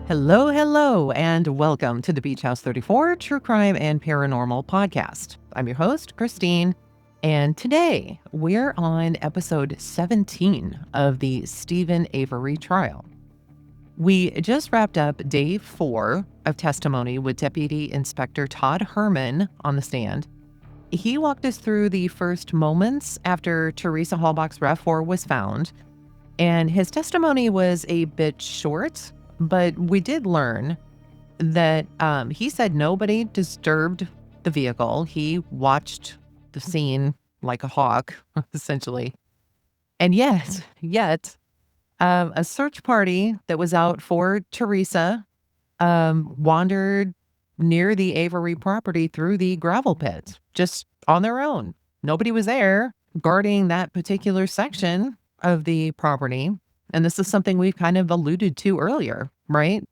Hello, hello, and welcome to the Beach House 34 True Crime and Paranormal Podcast. I'm your host, Christine, and today we're on episode 17 of the Stephen Avery trial. We just wrapped up day 4 of testimony with Deputy Inspector Todd Herman on the stand. He walked us through the first moments after Teresa Halbach's RAV4 was found, and his testimony was a bit short, but we did learn that he said nobody disturbed the vehicle. He watched the scene like a hawk, essentially. And yet, a search party that was out for Teresa wandered near the Avery property through the gravel pit, just on their own. Nobody was there guarding that particular section of the property. And this is something we've kind of alluded to earlier, right?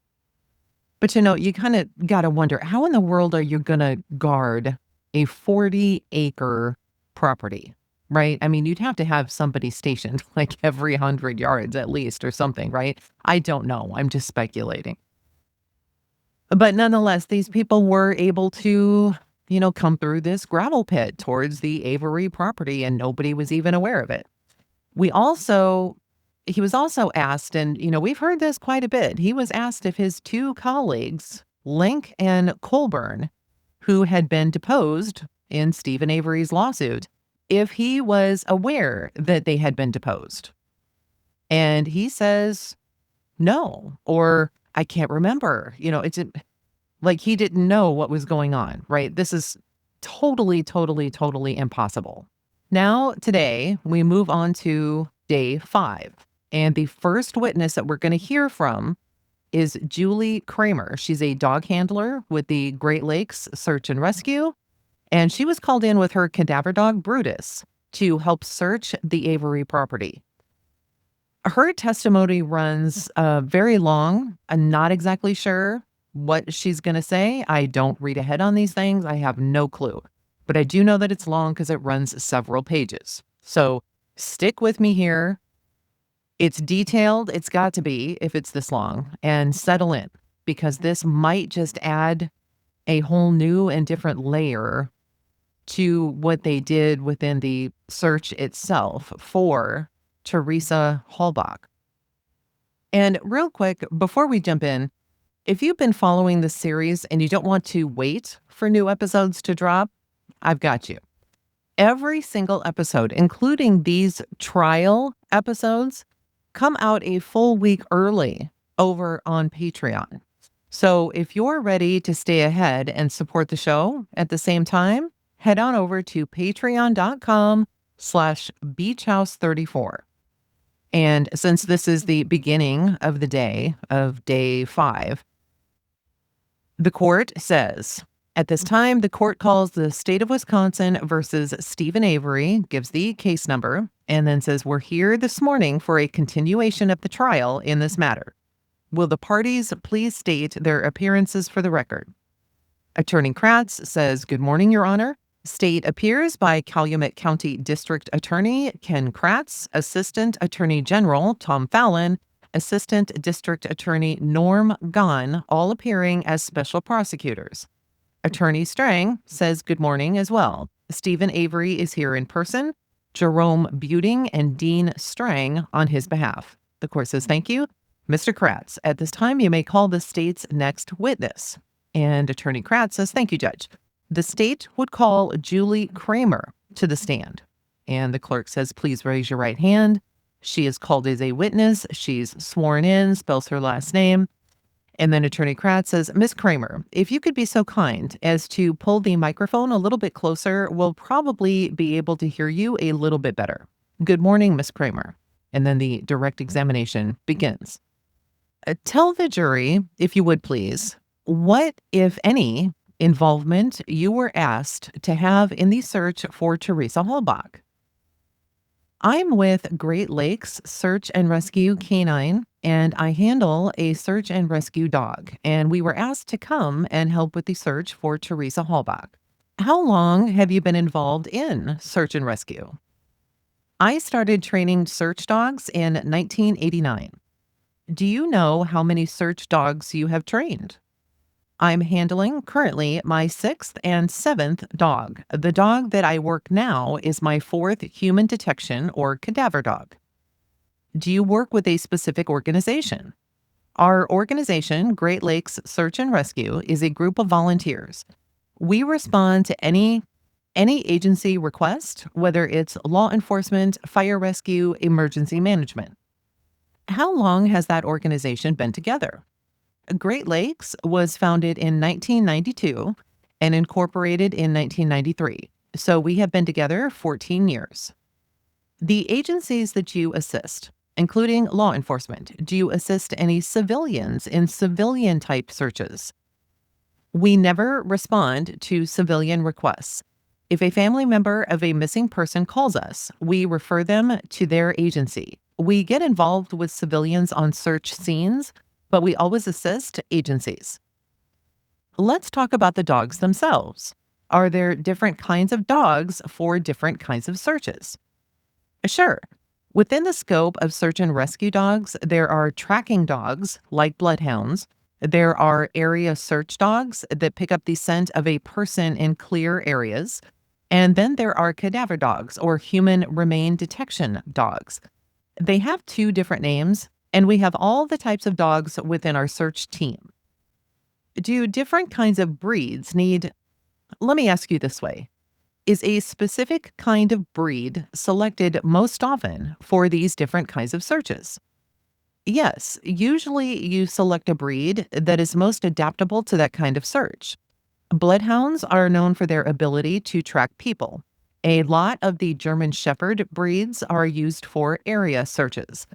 But you kind of got to wonder, how in the world are you going to guard a 40-acre property, right? I mean, you'd have to have somebody stationed like every 100 yards at least or something, right? I don't know. I'm just speculating. But nonetheless, these people were able to, come through this gravel pit towards the Avery property, and nobody was even aware of it. He was also asked, and, we've heard this quite a bit. He was asked if his two colleagues, Link and Colburn, who had been deposed in Stephen Avery's lawsuit, if he was aware that they had been deposed. And he says, no, or I can't remember. It's like he didn't know what was going on, right? This is totally impossible. Now, today, we move on to day 5. And the first witness that we're going to hear from is Julie Cramer. She's a dog handler with the Great Lakes Search and Rescue. And she was called in with her cadaver dog, Brutus, to help search the Avery property. Her testimony runs very long. I'm not exactly sure what she's going to say. I don't read ahead on these things. I have no clue. But I do know that it's long because it runs several pages. So stick with me here. It's detailed. It's got to be if it's this long. And settle in, because this might just add a whole new and different layer to what they did within the search itself for Teresa Halbach. And real quick, before we jump in, if you've been following this series and you don't want to wait for new episodes to drop, I've got you. Every single episode, including these trial episodes, come out a full week early over on Patreon. So if you're ready to stay ahead and support the show at the same time, head on over to patreon.com/beachhouse34. And since this is the beginning of the day of day 5, the court says, at this time, the court calls the state of Wisconsin versus Stephen Avery, gives the case number, and then says, we're here this morning for a continuation of the trial in this matter. Will the parties please state their appearances for the record? Attorney Kratz says, good morning, Your Honor. State appears by Calumet County District Attorney Ken Kratz, Assistant Attorney General Tom Fallon, Assistant District Attorney Norm Gahn, all appearing as special prosecutors. Attorney Strang says good morning as well. Stephen Avery is here in person. Jerome Buting and Dean Strang on his behalf. The court says thank you. Mr. Kratz, at this time you may call the state's next witness. And Attorney Kratz says thank you, Judge. The state would call Julie Cramer to the stand. And the clerk says, please raise your right hand. She is called as a witness. She's sworn in, spells her last name. And then Attorney Kratz says, Ms. Cramer, if you could be so kind as to pull the microphone a little bit closer, we'll probably be able to hear you a little bit better. Good morning, Ms. Cramer. And then the direct examination begins. Tell the jury, if you would please, what, if any, involvement you were asked to have in the search for Teresa Halbach. I'm with Great Lakes Search and Rescue Canine, and I handle a search and rescue dog, and we were asked to come and help with the search for Teresa Halbach. How long have you been involved in search and rescue? I started training search dogs in 1989. Do you know how many search dogs you have trained? I'm handling currently my sixth and seventh dog. The dog that I work now is my fourth human detection or cadaver dog. Do you work with a specific organization? Our organization, Great Lakes Search and Rescue, is a group of volunteers. We respond to any agency request, whether it's law enforcement, fire rescue, emergency management. How long has that organization been together? Great Lakes was founded in 1992 and incorporated in 1993. So we have been together 14 years. The agencies that you assist, including law enforcement, do you assist any civilians in civilian type searches? We never respond to civilian requests. If a family member of a missing person calls us, we refer them to their agency. We get involved with civilians on search scenes, but we always assist agencies. Let's talk about the dogs themselves. Are there different kinds of dogs for different kinds of searches? Sure. Within the scope of search and rescue dogs, there are tracking dogs like bloodhounds. There are area search dogs that pick up the scent of a person in clear areas. And then there are cadaver dogs or human remain detection dogs. They have two different names, and we have all the types of dogs within our search team. Do different kinds of breeds need, let me ask you this way. Is a specific kind of breed selected most often for these different kinds of searches? Yes, usually you select a breed that is most adaptable to that kind of search. Bloodhounds are known for their ability to track people. A lot of the German Shepherd breeds are used for area searches.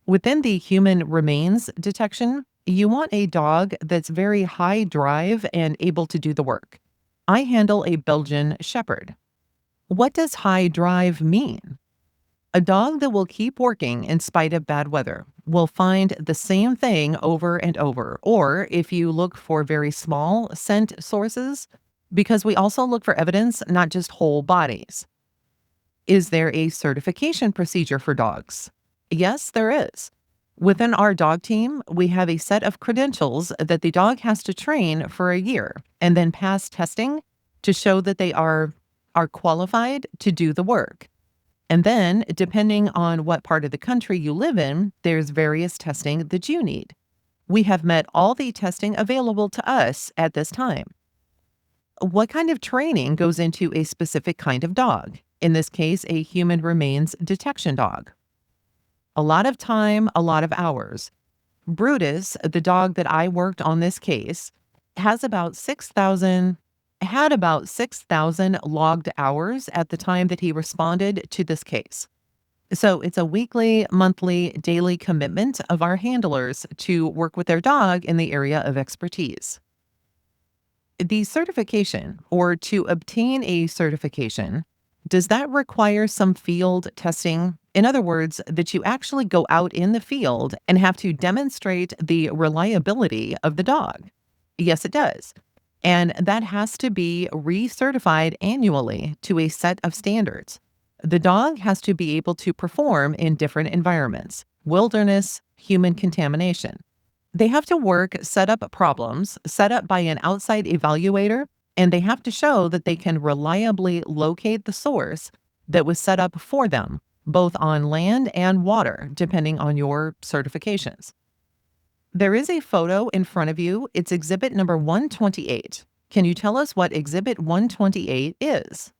Within the human remains detection, you want a dog that's very high drive and able to do the work. I handle a Belgian Shepherd. What does high drive mean? A dog that will keep working in spite of bad weather will find the same thing over and over, or if you look for very small scent sources, because we also look for evidence, not just whole bodies. Is there a certification procedure for dogs? Yes, there is. Within our dog team, we have a set of credentials that the dog has to train for a year and then pass testing to show that they are qualified to do the work. And then, depending on what part of the country you live in, there's various testing that you need. We have met all the testing available to us at this time. What kind of training goes into a specific kind of dog? In this case, a human remains detection dog. A lot of time, a lot of hours. Brutus, the dog that I worked on this case, had about 6,000 logged hours at the time that he responded to this case. So it's a weekly, monthly, daily commitment of our handlers to work with their dog in the area of expertise. The certification, or to obtain a certification, does that require some field testing? In other words, that you actually go out in the field and have to demonstrate the reliability of the dog? Yes, it does. And that has to be recertified annually to a set of standards. The dog has to be able to perform in different environments, wilderness, human contamination. They have to work set up problems set up by an outside evaluator, and they have to show that they can reliably locate the source that was set up for them, both on land and water, depending on your certifications. There is a photo in front of you. It's exhibit number 128. Can you tell us what exhibit 128 is?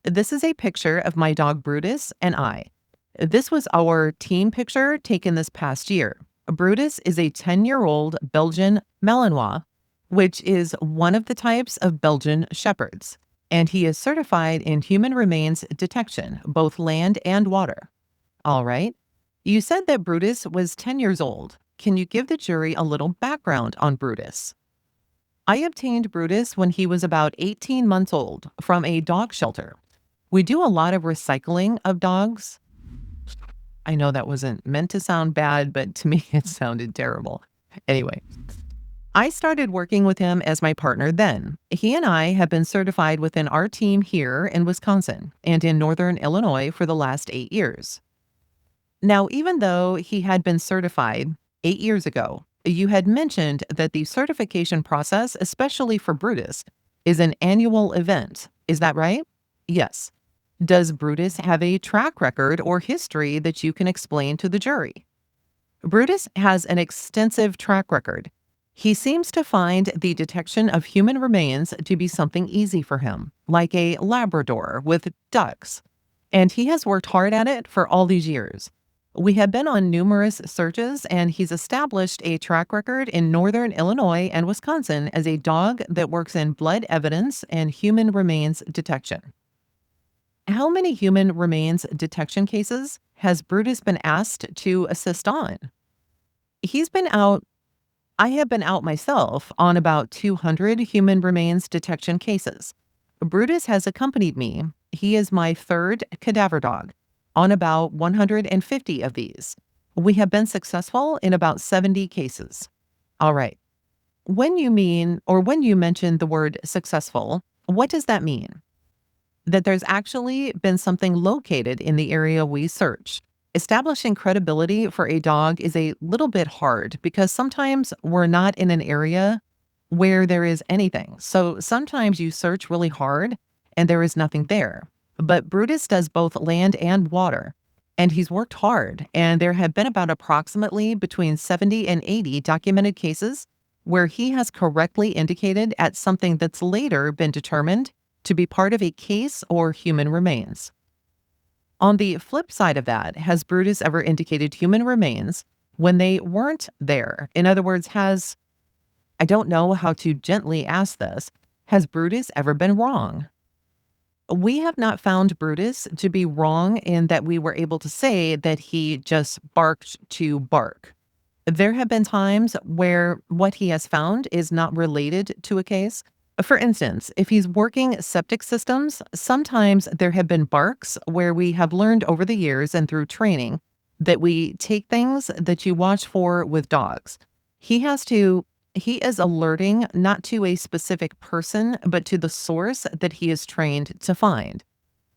This is a picture of my dog Brutus and I. This was our team picture taken this past year. Brutus is a 10-year-old Belgian Malinois, which is one of the types of Belgian Shepherds, and he is certified in human remains detection, both land and water. All right. You said that Brutus was 10 years old. Can you give the jury a little background on Brutus? I obtained Brutus when he was about 18 months old from a dog shelter. We do a lot of recycling of dogs. I know that wasn't meant to sound bad, but to me it sounded terrible. Anyway, I started working with him as my partner then. He and I have been certified within our team here in Wisconsin and in Northern Illinois for the last 8 years. Now, even though he had been certified, 8 years ago, you had mentioned that the certification process, especially for Brutus, is an annual event. Is that right? Yes. Does Brutus have a track record or history that you can explain to the jury? Brutus has an extensive track record. He seems to find the detection of human remains to be something easy for him, like a Labrador with ducks. And he has worked hard at it for all these years. We have been on numerous searches, and he's established a track record in northern Illinois and Wisconsin as a dog that works in blood evidence and human remains detection. How many human remains detection cases has Brutus been asked to assist on? He's been out I have been out myself on about 200 human remains detection cases. Brutus has accompanied me. He is my third cadaver dog on about 150 of these. We have been successful in about 70 cases. All right. When you mention the word successful, what does that mean? That there's actually been something located in the area we search. Establishing credibility for a dog is a little bit hard because sometimes we're not in an area where there is anything. So sometimes you search really hard and there is nothing there. But Brutus does both land and water, and he's worked hard. And there have been about approximately between 70 and 80 documented cases where he has correctly indicated at something that's later been determined to be part of a case or human remains. On the flip side of that, has Brutus ever indicated human remains when they weren't there? In other words, I don't know how to gently ask this, has Brutus ever been wrong? We have not found Brutus to be wrong in that we were able to say that he just barked to bark. There have been times where what he has found is not related to a case. For instance, if he's working septic systems, sometimes there have been barks where we have learned over the years and through training that we take things that you watch for with dogs. He is alerting not to a specific person, but to the source that he is trained to find.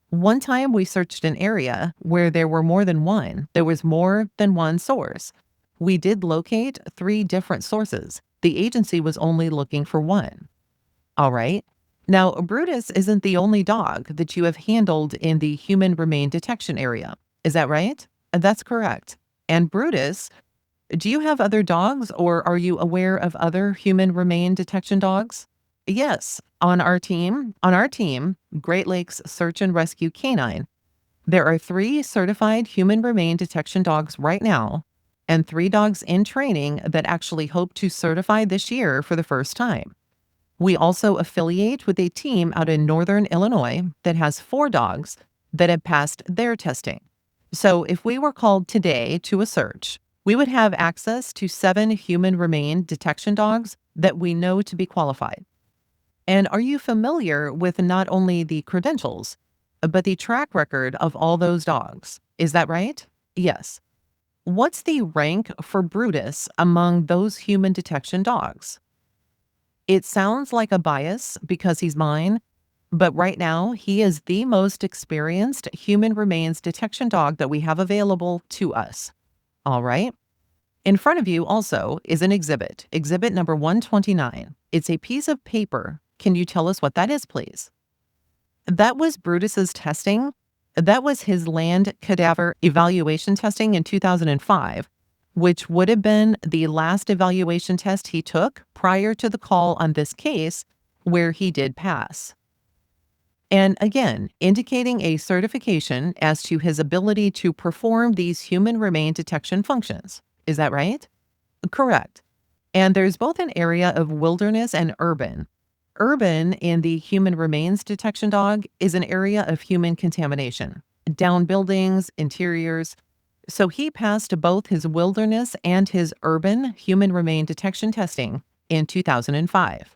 One time we searched an area where there was more than one source. We did locate 3 different sources. The agency was only looking for one. All right. Now, Brutus isn't the only dog that you have handled in the human remain detection area. Is that right? That's correct. And Brutus, do you have other dogs, or are you aware of other human remain detection dogs? Yes. On our team, Great Lakes Search and Rescue Canine, there are 3 certified human remain detection dogs right now, and 3 dogs in training that actually hope to certify this year for the first time. We also affiliate with a team out in northern Illinois that has 4 dogs that have passed their testing. So if we were called today to a search, we would have access to 7 human remain detection dogs that we know to be qualified. And are you familiar with not only the credentials, but the track record of all those dogs? Is that right? Yes. What's the rank for Brutus among those human detection dogs? It sounds like a bias because he's mine, but right now he is the most experienced human remains detection dog that we have available to us. All right. In front of you also is an exhibit number 129. It's a piece of paper. Can you tell us what that is, please? That was Brutus's testing. That was his land cadaver evaluation testing in 2005. Which would have been the last evaluation test he took prior to the call on this case, where he did pass. And again, indicating a certification as to his ability to perform these human remain detection functions. Is that right? Correct. And there's both an area of wilderness and urban. Urban in the human remains detection dog is an area of human contamination, down buildings, interiors. So he passed both his wilderness and his urban human remain detection testing in 2005.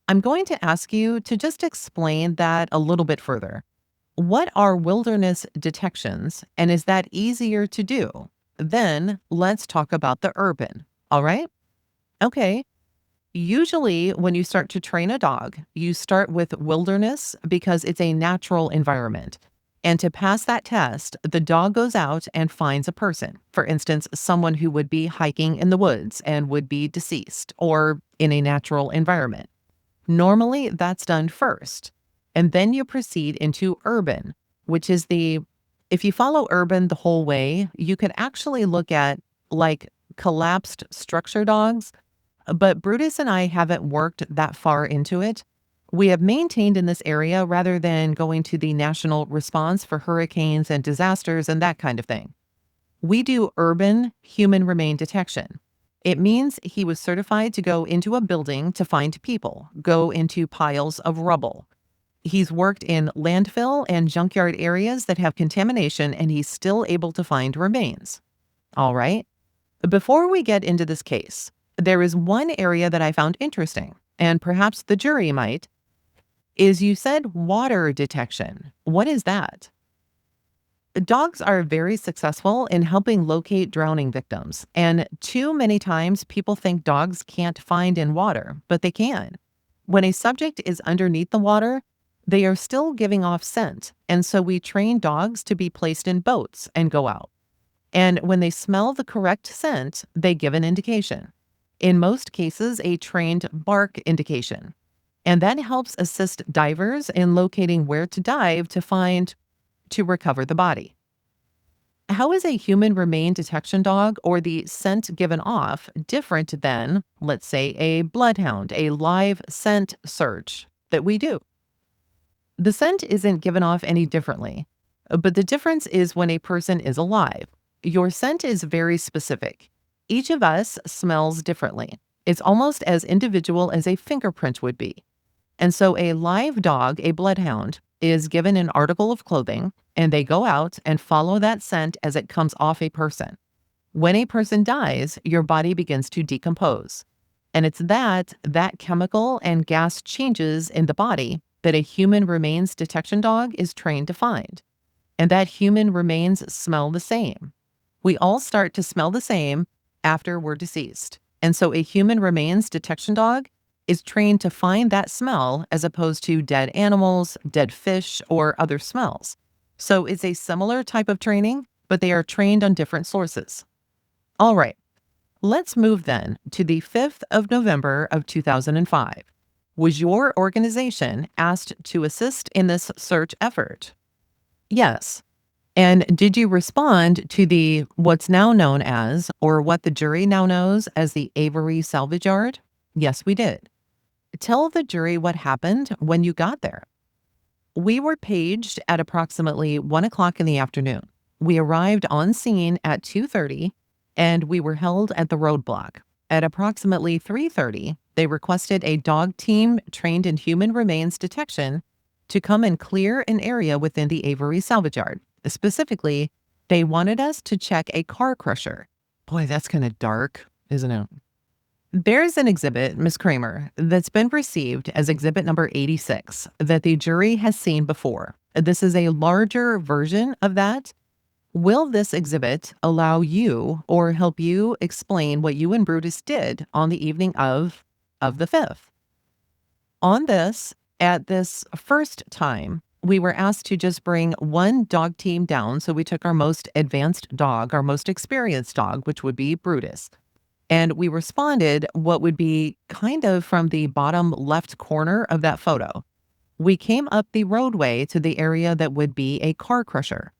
I'm going to ask you to just explain that a little bit further. What are wilderness detections, and is that easier to do? Then let's talk about the urban. All right? Okay. Usually when you start to train a dog, you start with wilderness because it's a natural environment. And to pass that test, the dog goes out and finds a person. For instance, someone who would be hiking in the woods and would be deceased or in a natural environment. Normally, that's done first. And then you proceed into urban, which is if you follow urban the whole way, you could actually look at like collapsed structure dogs. But Brutus and I haven't worked that far into it. We have maintained in this area rather than going to the national response for hurricanes and disasters and that kind of thing. We do urban human remain detection. It means he was certified to go into a building to find people, go into piles of rubble. He's worked in landfill and junkyard areas that have contamination, and he's still able to find remains. All right. Before we get into this case, there is one area that I found interesting, and perhaps the jury might, is you said water detection. What is that? Dogs are very successful in helping locate drowning victims, and too many times people think dogs can't find in water, but they can. When a subject is underneath the water, they are still giving off scent, and so we train dogs to be placed in boats and go out. And when they smell the correct scent, they give an indication. In most cases, a trained bark indication. And that helps assist divers in locating where to dive to recover the body. How is a human remain detection dog or the scent given off different than, let's say, a bloodhound, a live scent search that we do? The scent isn't given off any differently, but the difference is when a person is alive. Your scent is very specific. Each of us smells differently. It's almost as individual as a fingerprint would be. And so a live dog, a bloodhound, is given an article of clothing, and they go out and follow that scent as it comes off a person. When a person dies, your body begins to decompose. And it's that chemical and gas changes in the body that a human remains detection dog is trained to find. And that human remains smell the same. We all start to smell the same after we're deceased. And so a human remains detection dog is trained to find that smell as opposed to dead animals, dead fish, or other smells. So it's a similar type of training, but they are trained on different sources. All right, let's move then to the 5th of November of 2005. Was your organization asked to assist in this search effort? Yes. And did you respond to what's now known as, or what the jury now knows as the Avery salvage yard? Yes, we did. Tell the jury what happened when you got there. We were paged at approximately 1 o'clock in the afternoon. We arrived on scene at 2:30, and we were held at the roadblock. At approximately 3:30, they requested a dog team trained in human remains detection to come and clear an area within the Avery salvage yard. Specifically, they wanted us to check a car crusher. Boy, that's kind of dark, isn't it? There's an exhibit, Ms. Cramer, that's been received as exhibit number 86 that the jury has seen before. This is a larger version of that. Will this exhibit allow you or help you explain what you and Brutus did on the evening of the 5th? At this first time, we were asked to just bring one dog team down. So we took our most advanced dog, our most experienced dog, which would be Brutus. And we responded what would be kind of from the bottom left corner of that photo. We came up the roadway to the area that would be a car crusher.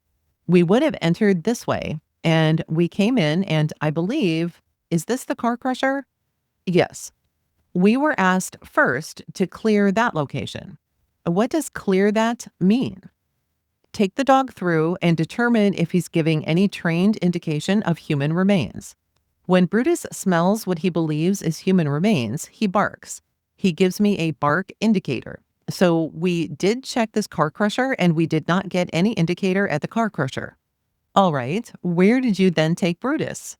We would have entered this way, and we came in, and I believe, is this the car crusher? Yes. We were asked first to clear that location. What does clear that mean? Take the dog through and determine if he's giving any trained indication of human remains. When Brutus smells what he believes is human remains, he barks. He gives me a bark indicator. So we did check this car crusher, and we did not get any indicator at the car crusher. All right, where did you then take Brutus?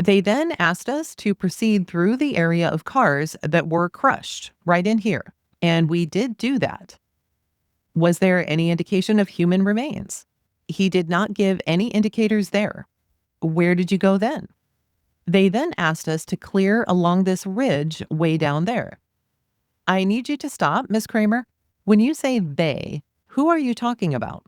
They then asked us to proceed through the area of cars that were crushed right in here, and we did do that. Was there any indication of human remains? He did not give any indicators there. Where did you go then? They then asked us to clear along this ridge way down there. I need you to stop, Ms. Cramer. When you say they, who are you talking about?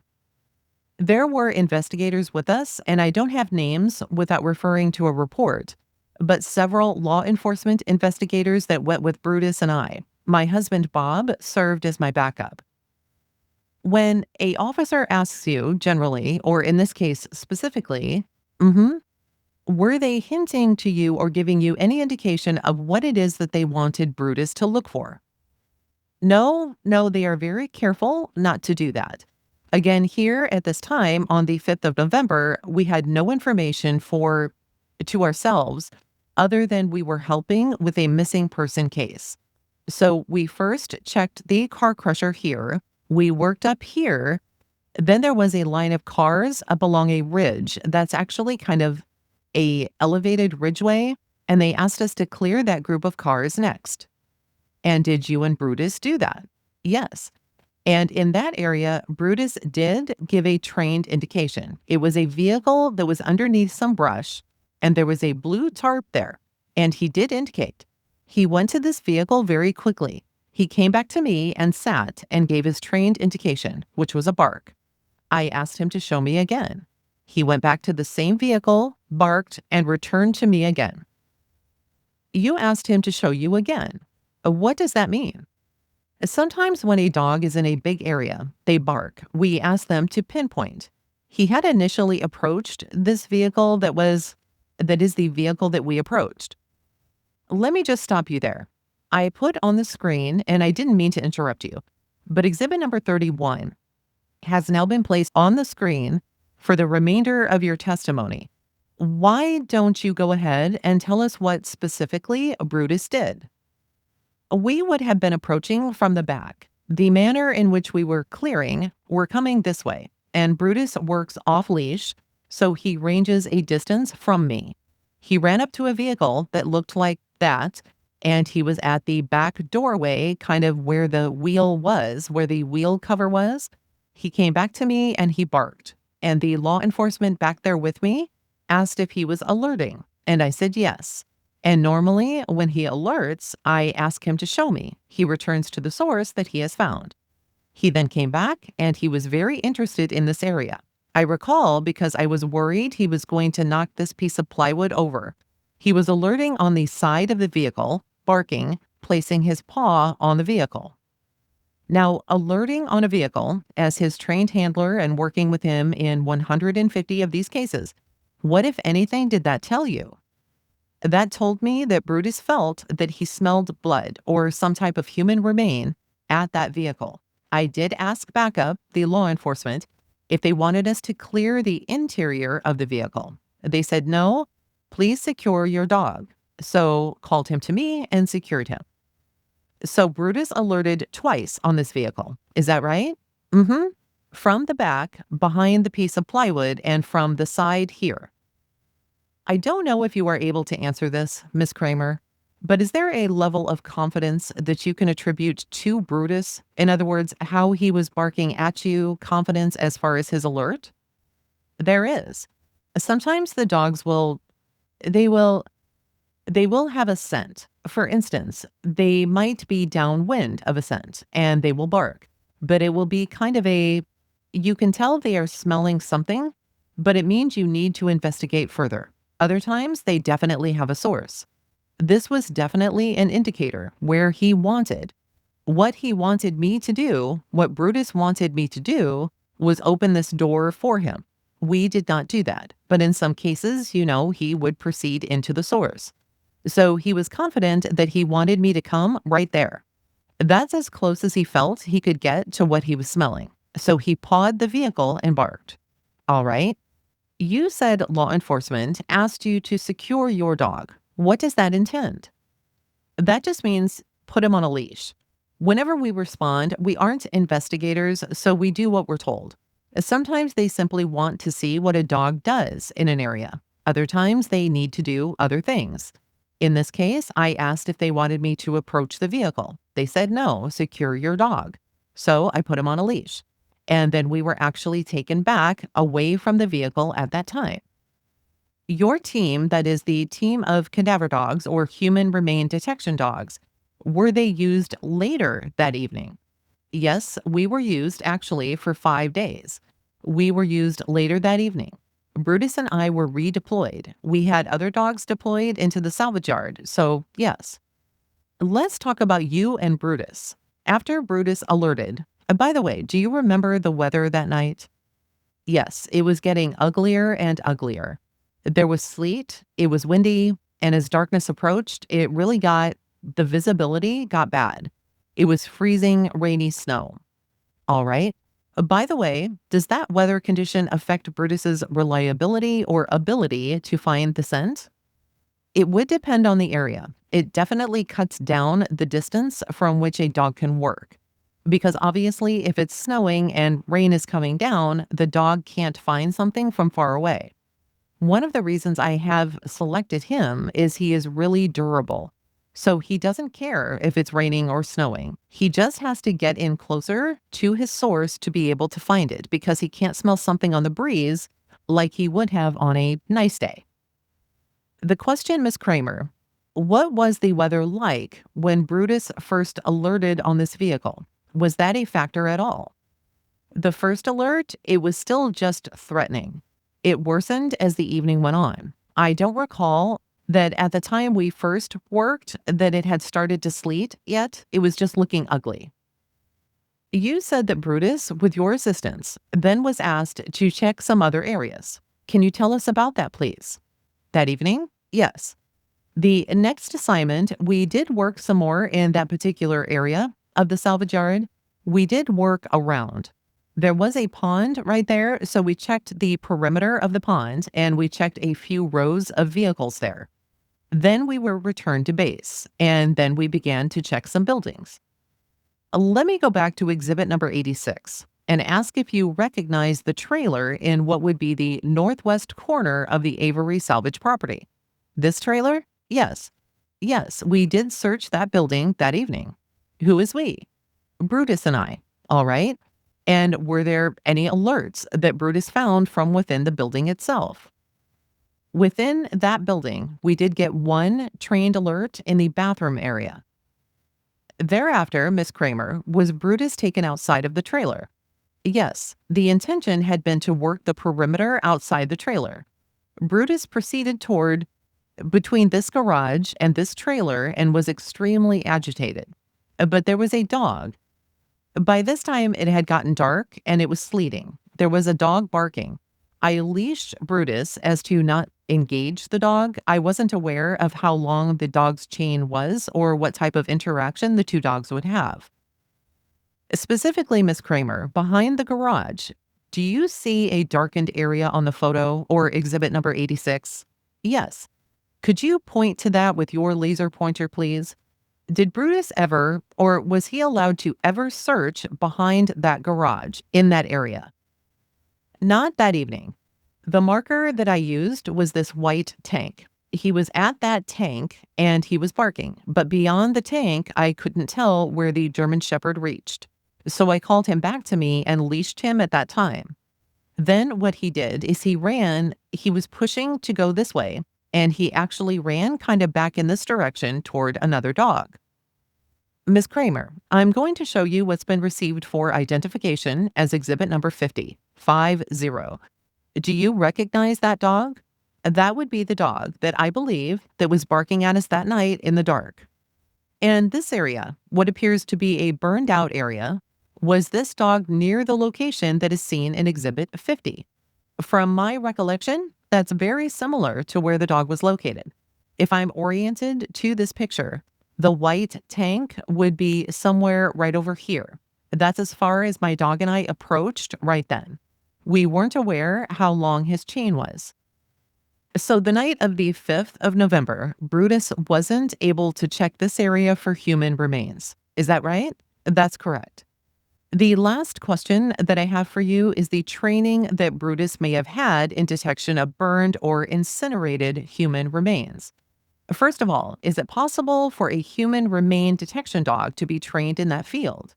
There were investigators with us, and I don't have names without referring to a report, but several law enforcement investigators that went with Brutus and I. My husband, Bob, served as my backup. When a officer asks you generally, or in this case specifically, were they hinting to you or giving you any indication of what it is that they wanted Brutus to look for? No, no, they are very careful not to do that. Again, here at this time on the 5th of November, we had no information to ourselves other than we were helping with a missing person case. So we first checked the car crusher here. We worked up here. Then there was a line of cars up along a ridge that's actually kind of a elevated ridgeway, and they asked us to clear that group of cars next. And did you and Brutus do that? Yes. And in that area, Brutus did give a trained indication. It was a vehicle that was underneath some brush, and there was a blue tarp there. And he did indicate. He went to this vehicle very quickly. He came back to me and sat and gave his trained indication, which was a bark. I asked him to show me again. He went back to the same vehicle, barked, and returned to me again. You asked him to show you again. What does that mean? Sometimes when a dog is in a big area, they bark. We ask them to pinpoint. He had initially approached this vehicle that is the vehicle that we approached. Let me just stop you there. I put on the screen, and I didn't mean to interrupt you, but exhibit number 31 has now been placed on the screen for the remainder of your testimony. Why don't you go ahead and tell us what specifically Brutus did? We would have been approaching from the back. The manner in which we were clearing, we're coming this way, and Brutus works off leash, so he ranges a distance from me. He ran up to a vehicle that looked like that, and he was at the back doorway, kind of where the wheel cover was. He came back to me and he barked, and the law enforcement back there with me asked if he was alerting, and I said yes. And normally, when he alerts, I ask him to show me. He returns to the source that he has found. He then came back, and he was very interested in this area. I recall because I was worried he was going to knock this piece of plywood over. He was alerting on the side of the vehicle, barking, placing his paw on the vehicle. Now, alerting on a vehicle, as his trained handler and working with him in 150 of these cases, what, if anything, did that tell you? That told me that Brutus felt that he smelled blood or some type of human remain at that vehicle. I did ask backup, the law enforcement, if they wanted us to clear the interior of the vehicle. They said, no, please secure your dog. So called him to me and secured him. So Brutus alerted twice on this vehicle. Is that right? From the back, behind the piece of plywood, and from the side here. I don't know if you are able to answer this, Ms. Cramer, but is there a level of confidence that you can attribute to Brutus? In other words, how he was barking at you, confidence as far as his alert? There is. Sometimes the dogs they will have a scent. For instance, they might be downwind of a scent and they will bark, but it will be kind of you can tell they are smelling something, but it means you need to investigate further. Other times, they definitely have a source. This was definitely an indicator where he wanted. What he wanted me to do, what Brutus wanted me to do, was open this door for him. We did not do that, but in some cases, he would proceed into the source. So he was confident that he wanted me to come right there. That's as close as he felt he could get to what he was smelling. So he pawed the vehicle and barked. All right. You said law enforcement asked you to secure your dog. What does that intend? That just means put him on a leash. Whenever we respond, we aren't investigators, so we do what we're told. Sometimes they simply want to see what a dog does in an area. Other times they need to do other things. In this case, I asked if they wanted me to approach the vehicle. They said no, secure your dog. So I put him on a leash. And then we were actually taken back away from the vehicle at that time. Your team, that is the team of cadaver dogs or human remain detection dogs, were they used later that evening? Yes, we were used actually for 5 days. We were used later that evening. Brutus and I were redeployed. We had other dogs deployed into the salvage yard, so yes. Let's talk about you and Brutus. After Brutus alerted, and by the way, do you remember the weather that night? Yes, it was getting uglier and uglier. There was sleet, it was windy, and as darkness approached, the visibility got bad. It was freezing, rainy snow. All right. By the way, does that weather condition affect Brutus's reliability or ability to find the scent? It would depend on the area. It definitely cuts down the distance from which a dog can work. Because obviously, if it's snowing and rain is coming down, the dog can't find something from far away. One of the reasons I have selected him is he is really durable. So he doesn't care if it's raining or snowing. He just has to get in closer to his source to be able to find it because he can't smell something on the breeze like he would have on a nice day. The question, Miss Cramer, what was the weather like when Brutus first alerted on this vehicle? Was that a factor at all? The first alert, it was still just threatening. It worsened as the evening went on. I don't recall that at the time we first worked that it had started to sleet yet. It was just looking ugly. You said that Brutus, with your assistance, then was asked to check some other areas. Can you tell us about that, please? That evening? Yes. The next assignment, we did work some more in that particular area of the salvage yard. We did work around. There was a pond right there, so we checked the perimeter of the pond and we checked a few rows of vehicles there. Then we were returned to base, and then we began to check some buildings. Let me go back to exhibit number 86 and ask if you recognize the trailer in what would be the northwest corner of the Avery salvage property. This trailer? Yes. Yes, we did search that building that evening. Who is we? Brutus and I. All right. And were there any alerts that Brutus found from within the building itself? Within that building, we did get one trained alert in the bathroom area. Thereafter, Miss Cramer, was Brutus taken outside of the trailer? Yes, the intention had been to work the perimeter outside the trailer. Brutus proceeded toward between this garage and this trailer and was extremely agitated. But there was a dog. By this time, it had gotten dark and it was sleeting. There was a dog barking. I leashed Brutus as to not engage the dog. I wasn't aware of how long the dog's chain was or what type of interaction the two dogs would have. Specifically, Miss Cramer, behind the garage, do you see a darkened area on the photo or exhibit number 86? Yes. Could you point to that with your laser pointer, please? Did Brutus ever, or was he allowed to ever search behind that garage in that area? Not that evening. The marker that I used was this white tank. He was at that tank and he was barking, but beyond the tank, I couldn't tell where the German Shepherd reached. So I called him back to me and leashed him at that time. Then what he did is he was pushing to go this way, and he actually ran kind of back in this direction toward another dog. Ms. Cramer, I'm going to show you what's been received for identification as exhibit number 50. Do you recognize that dog? That would be the dog that I believe that was barking at us that night in the dark. And this area, what appears to be a burned out area, was this dog near the location that is seen in exhibit 50? From my recollection, that's very similar to where the dog was located. If I'm oriented to this picture, the white tank would be somewhere right over here. That's as far as my dog and I approached right then. We weren't aware how long his chain was. So the night of the 5th of November, Brutus wasn't able to check this area for human remains. Is that right? That's correct. The last question that I have for you is the training that Brutus may have had in detection of burned or incinerated human remains. First of all, is it possible for a human remain detection dog to be trained in that field?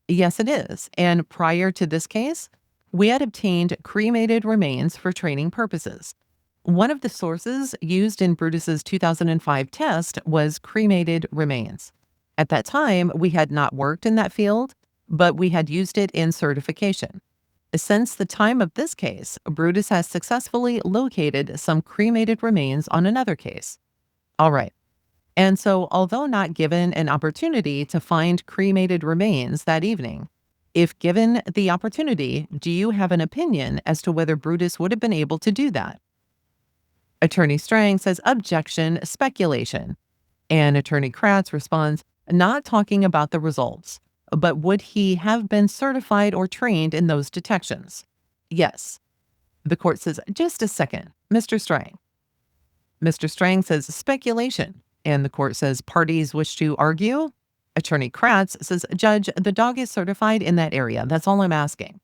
Yes, it is. And prior to this case, we had obtained cremated remains for training purposes. One of the sources used in Brutus's 2005 test was cremated remains. At that time, we had not worked in that field, but we had used it in certification. Since the time of this case, Brutus has successfully located some cremated remains on another case. All right. And so, although not given an opportunity to find cremated remains that evening, if given the opportunity, do you have an opinion as to whether Brutus would have been able to do that? Attorney Strang says, objection, speculation. And Attorney Kratz responds, not talking about the results, but would he have been certified or trained in those detections? Yes. The court says, just a second, Mr. Strang. Mr. Strang says, speculation. And the court says, parties wish to argue? Attorney Kratz says, Judge, the dog is certified in that area. That's all I'm asking.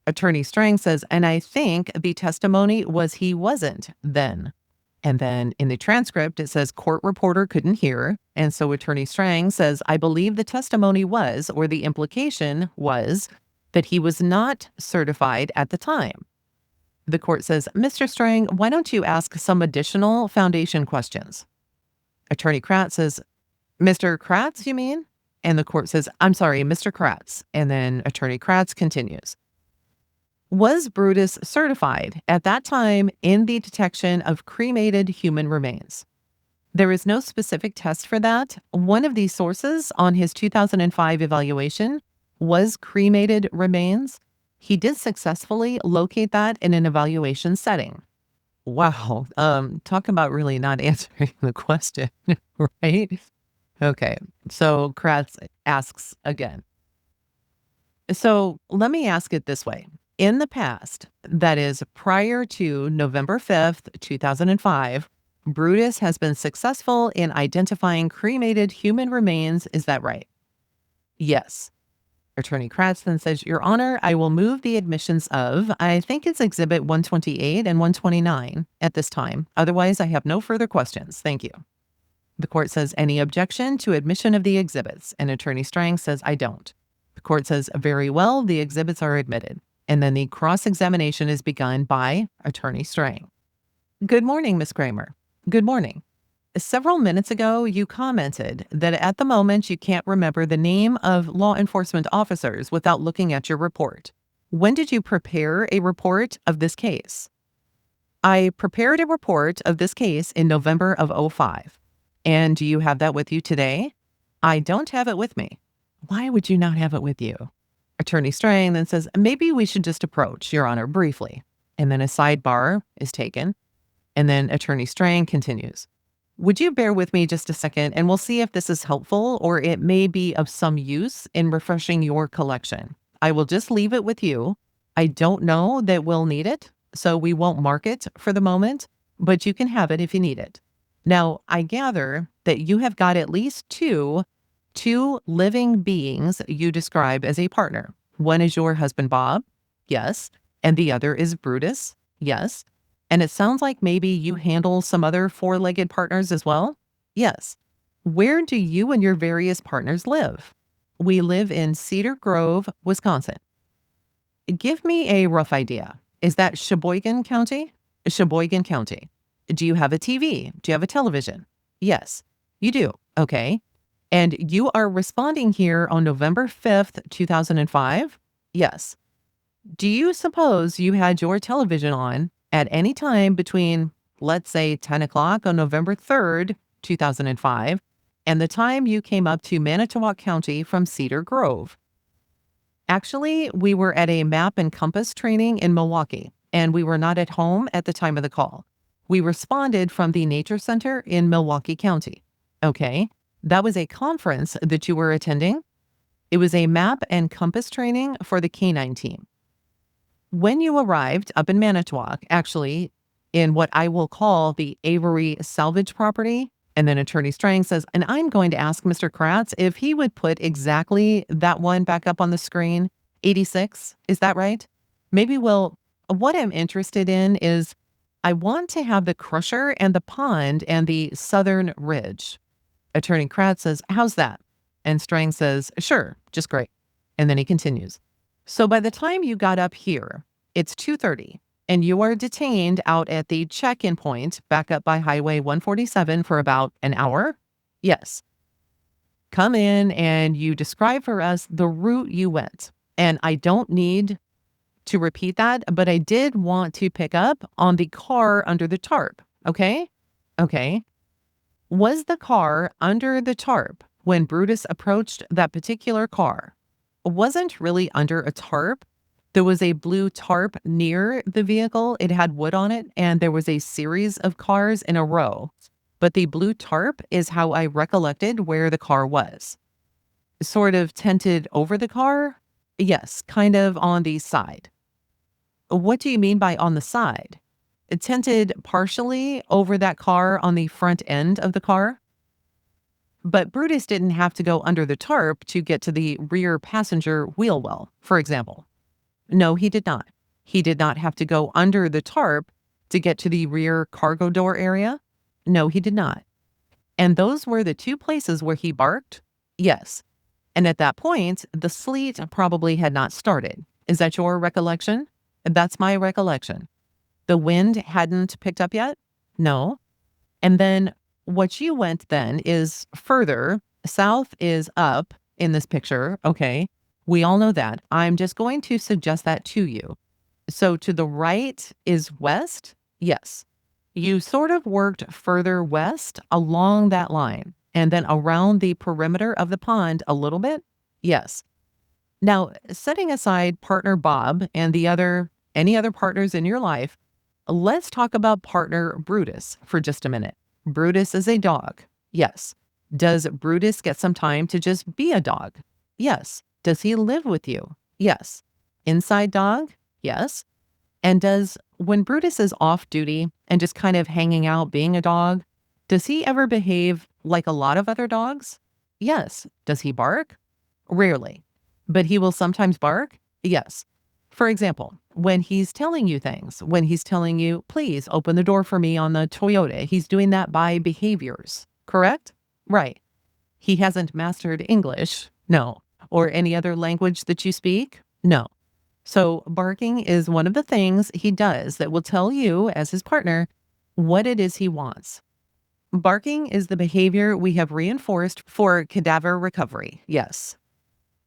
Attorney Strang says, and I think the testimony was he wasn't then. And then in the transcript, it says court reporter couldn't hear. And so Attorney Strang says, I believe the testimony was, or the implication was, that he was not certified at the time. The court says, Mr. Strang, why don't you ask some additional foundation questions? Attorney Kratz says, Mr. Kratz, you mean? And the court says, I'm sorry, Mr. Kratz. And then Attorney Kratz continues. Was Brutus certified at that time in the detection of cremated human remains? There is no specific test for that. One of these sources on his 2005 evaluation was cremated remains. He did successfully locate that in an evaluation setting. Wow. Talk about really not answering the question, right? Okay. So Kratz asks again. So let me ask it this way. In the past, that is prior to November 5th, 2005, Brutus has been successful in identifying cremated human remains. Is that right? Yes. Attorney Kratz then says, Your Honor, I will move the admissions of, I think it's Exhibit 128 and 129 at this time. Otherwise, I have no further questions. Thank you. The court says, any objection to admission of the exhibits? And Attorney Strang says, I don't. The court says, very well, the exhibits are admitted. And then the cross-examination is begun by Attorney Strang. Good morning, Ms. Cramer. Good morning. Several minutes ago, you commented that at the moment you can't remember the name of law enforcement officers without looking at your report. When did you prepare a report of this case? I prepared a report of this case in November of 2005. And do you have that with you today? I don't have it with me. Why would you not have it with you? Attorney Strang then says, maybe we should just approach, Your Honor, briefly. And then a sidebar is taken. And then Attorney Strang continues. Would you bear with me just a second, and we'll see if this is helpful or it may be of some use in refreshing your collection. I will just leave it with you. I don't know that we'll need it, so we won't mark it for the moment, but you can have it if you need it. Now, I gather that you have got at least two living beings you describe as a partner. One is your husband, Bob. Yes. And the other is Brutus. Yes. And it sounds like maybe you handle some other four-legged partners as well? Yes. Where do you and your various partners live? We live in Cedar Grove, Wisconsin. Give me a rough idea. Is that Sheboygan County? Sheboygan County. Do you have a TV? Do you have a television? Yes, you do. Okay. And you are responding here on November 5th, 2005? Yes. Do you suppose you had your television on at any time between, let's say, 10 o'clock on November 3rd, 2005, and the time you came up to Manitowoc County from Cedar Grove? Actually, we were at a map and compass training in Milwaukee, and we were not at home at the time of the call. We responded from the Nature Center in Milwaukee County. Okay, that was a conference that you were attending. It was a map and compass training for the K-9 team. When you arrived up in Manitowoc, actually, in what I will call the Avery salvage property, and then Attorney Strang says, and I'm going to ask Mr. Kratz if he would put exactly that one back up on the screen, 86, is that right? Maybe what I'm interested in is I want to have the crusher and the pond and the southern ridge. Attorney Kratz says, how's that? And Strang says, sure, just great. And then he continues. So by the time you got up here, it's 2:30 and you are detained out at the check-in point back up by Highway 147 for about an hour? Yes. Come in and you describe for us the route you went. And I don't need to repeat that, but I did want to pick up on the car under the tarp. Okay? Okay. Was the car under the tarp when Brutus approached that particular car? Wasn't really under a tarp. There was a blue tarp near the vehicle. It had wood on it, and there was a series of cars in a row. But the blue tarp is how I recollected where the car was. Sort of tented over the car? Yes, kind of on the side. What do you mean by on the side? It tented partially over that car on the front end of the car? But Brutus didn't have to go under the tarp to get to the rear passenger wheel well, for example. No, he did not. He did not have to go under the tarp to get to the rear cargo door area. No, he did not. And those were the two places where he barked? Yes. And at that point, the sleet probably had not started. Is that your recollection? That's my recollection. The wind hadn't picked up yet? No. And then what you went then is further. South is up in this picture. Okay. We all know that. I'm just going to suggest that to you. So to the right is west? Yes. You sort of worked further west along that line and then around the perimeter of the pond a little bit? Yes. Now, setting aside partner Bob and any other partners in your life, let's talk about partner Brutus for just a minute. Brutus is a dog. Yes. Does Brutus get some time to just be a dog? Yes. Does he live with you? Yes. Inside dog? Yes. And when Brutus is off duty and just kind of hanging out being a dog, does he ever behave like a lot of other dogs? Yes. Does he bark? Rarely. But he will sometimes bark? Yes. For example, when he's telling you things, when he's telling you, please open the door for me on the Toyota, he's doing that by behaviors, correct? Right. He hasn't mastered English? No. Or any other language that you speak? No. So barking is one of the things he does that will tell you as his partner what it is he wants. Barking is the behavior we have reinforced for cadaver recovery. Yes.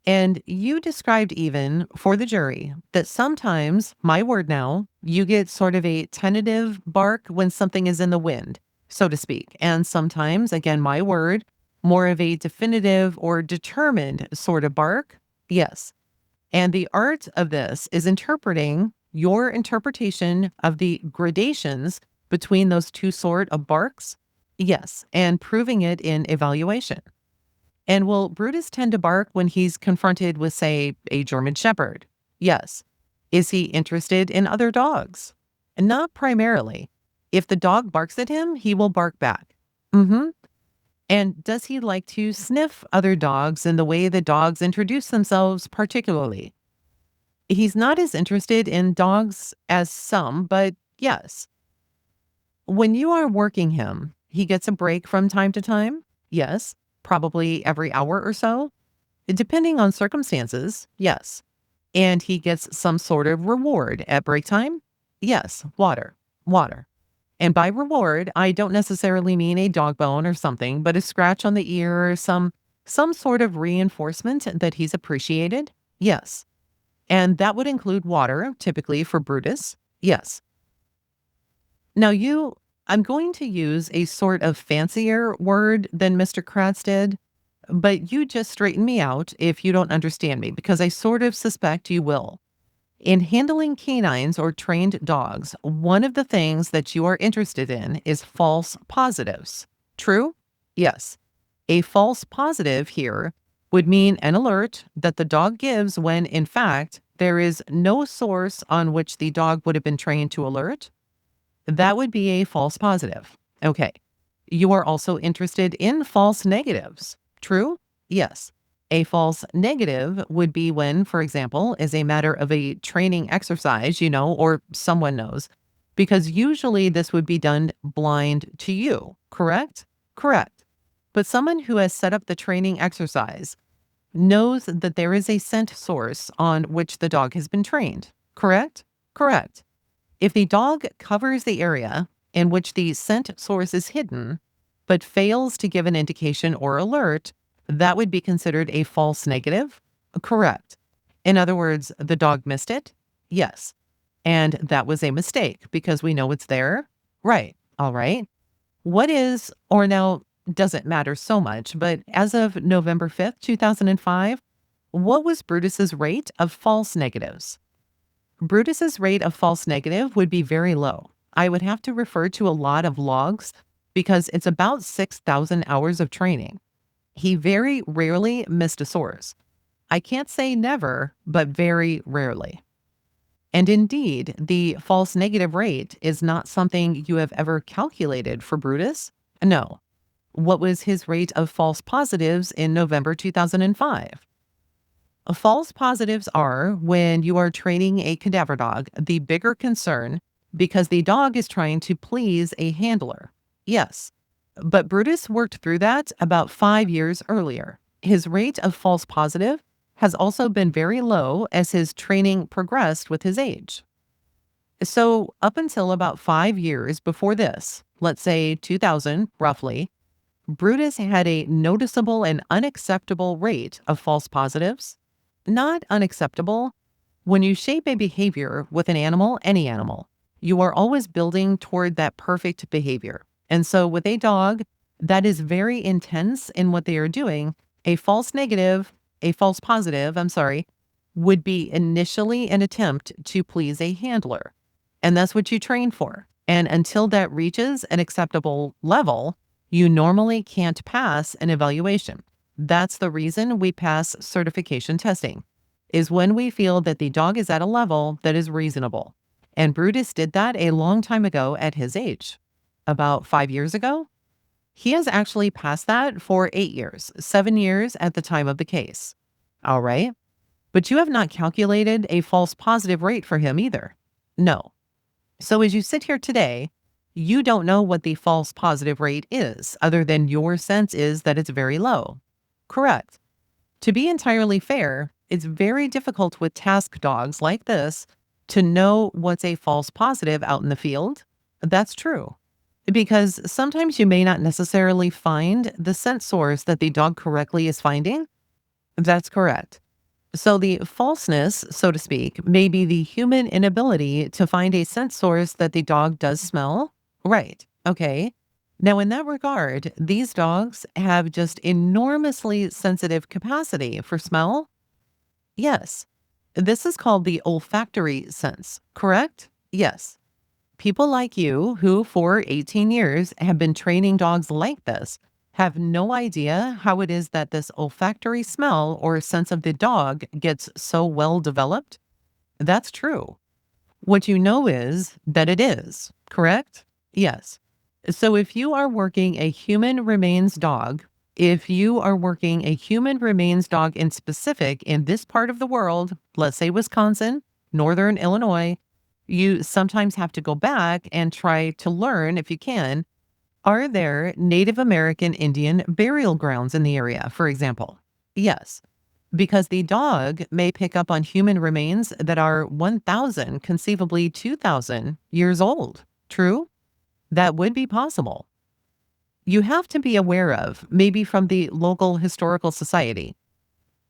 And you described even for the jury that sometimes, my word now, you get sort of a tentative bark when something is in the wind, so to speak. And sometimes, again, my word, more of a definitive or determined sort of bark. Yes. And the art of this is interpreting your interpretation of the gradations between those two sort of barks. Yes. And proving it in evaluation. And will Brutus tend to bark when he's confronted with, say, a German Shepherd? Yes. Is he interested in other dogs? Not primarily. If the dog barks at him, he will bark back. Mm-hmm. And does he like to sniff other dogs in the way that dogs introduce themselves particularly? He's not as interested in dogs as some, but yes. When you are working him, he gets a break from time to time? Yes. Probably every hour or so, depending on circumstances. Yes. And he gets some sort of reward at break time. Yes. Water. And by reward, I don't necessarily mean a dog bone or something, but a scratch on the ear or some sort of reinforcement that he's appreciated. Yes. And that would include water, typically for Brutus. Yes. Now I'm going to use a sort of fancier word than Mr. Kratz did, but you just straighten me out if you don't understand me, because I sort of suspect you will. In handling canines or trained dogs, one of the things that you are interested in is false positives. True? Yes. A false positive here would mean an alert that the dog gives when, in fact, there is no source on which the dog would have been trained to alert. That would be a false positive. Okay. You are also interested in false negatives. True? Yes. A false negative would be when, for example, as a matter of a training exercise, or someone knows, because usually this would be done blind to you, correct? Correct. But someone who has set up the training exercise knows that there is a scent source on which the dog has been trained, correct? Correct. If the dog covers the area in which the scent source is hidden, but fails to give an indication or alert, that would be considered a false negative? Correct. In other words, the dog missed it? Yes. And that was a mistake because we know it's there. Right. All right. What is, or now doesn't matter so much, but as of November 5th, 2005, what was Brutus's rate of false negatives? Brutus's rate of false negative would be very low. I would have to refer to a lot of logs because it's about 6,000 hours of training. He very rarely missed a source. I can't say never, but very rarely. And indeed, the false negative rate is not something you have ever calculated for Brutus. No. What was his rate of false positives in November 2005? False positives are when you are training a cadaver dog, the bigger concern because the dog is trying to please a handler. Yes. But Brutus worked through that about 5 years earlier. His rate of false positive has also been very low as his training progressed with his age. So, up until about 5 years before this, let's say 2000 roughly, Brutus had a noticeable and unacceptable rate of false positives. Not unacceptable. When you shape a behavior with an animal, any animal, you are always building toward that perfect behavior. And so with a dog that is very intense in what they are doing, a false positive, would be initially an attempt to please a handler. And that's what you train for. And until that reaches an acceptable level, you normally can't pass an evaluation. That's the reason we pass certification testing, is when we feel that the dog is at a level that is reasonable. And Brutus did that a long time ago at his age. About 5 years ago, he has actually passed that for 8 years, 7 years at the time of the case. All right. But you have not calculated a false positive rate for him either. No. So as you sit here today, you don't know what the false positive rate is, other than your sense is that it's very low. Correct. To be entirely fair, it's very difficult with task dogs like this to know what's a false positive out in the field. That's true. Because sometimes you may not necessarily find the scent source that the dog correctly is finding. That's correct. So the falseness, so to speak, may be the human inability to find a scent source that the dog does smell. Right. Okay. Now, in that regard, these dogs have just enormously sensitive capacity for smell. Yes. This is called the olfactory sense, correct? Yes. People like you who for 18 years have been training dogs like this have no idea how it is that this olfactory smell or sense of the dog gets so well developed. That's true. What you know is that it is, correct? Yes. So if you are working a human remains dog, in specific in this part of the world, let's say Wisconsin, Northern Illinois, you sometimes have to go back and try to learn, if you can, are there Native American Indian burial grounds in the area, for example? Yes, because the dog may pick up on human remains that are 1,000, conceivably 2,000 years old. True? That would be possible. You have to be aware of, maybe from the local historical society,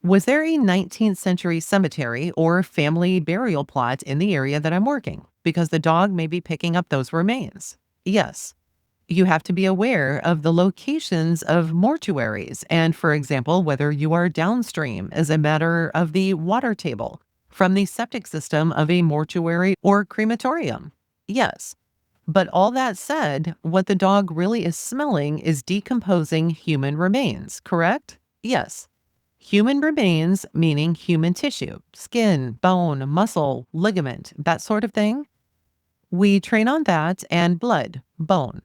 was there a 19th century cemetery or family burial plot in the area that I'm working? Because the dog may be picking up those remains. Yes. You have to be aware of the locations of mortuaries and, for example, whether you are downstream as a matter of the water table from the septic system of a mortuary or crematorium. Yes. But all that said, what the dog really is smelling is decomposing human remains, correct? Yes. Human remains, meaning human tissue, skin, bone, muscle, ligament, that sort of thing. We train on that and blood, bone.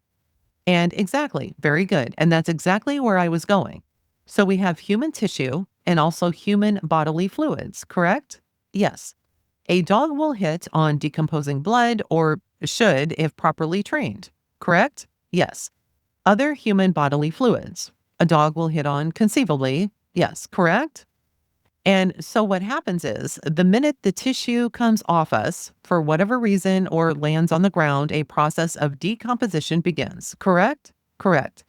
And exactly, very good. And that's exactly where I was going. So we have human tissue and also human bodily fluids, correct? Yes. A dog will hit on decomposing blood or should if properly trained, correct? Yes. Other human bodily fluids. A dog will hit on conceivably, yes, correct? And so what happens is the minute the tissue comes off us for whatever reason or lands on the ground, a process of decomposition begins. Correct? Correct.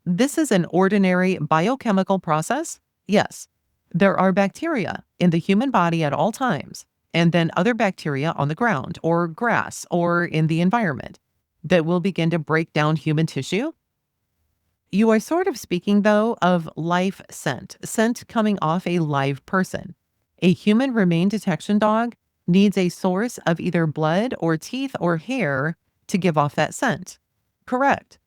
This is an ordinary biochemical process? Yes. There are bacteria in the human body at all times, and then other bacteria on the ground or grass or in the environment that will begin to break down human tissue. You are sort of speaking, though, of life scent coming off a live person. A human remain detection dog needs a source of either blood or teeth or hair to give off that scent. Correct.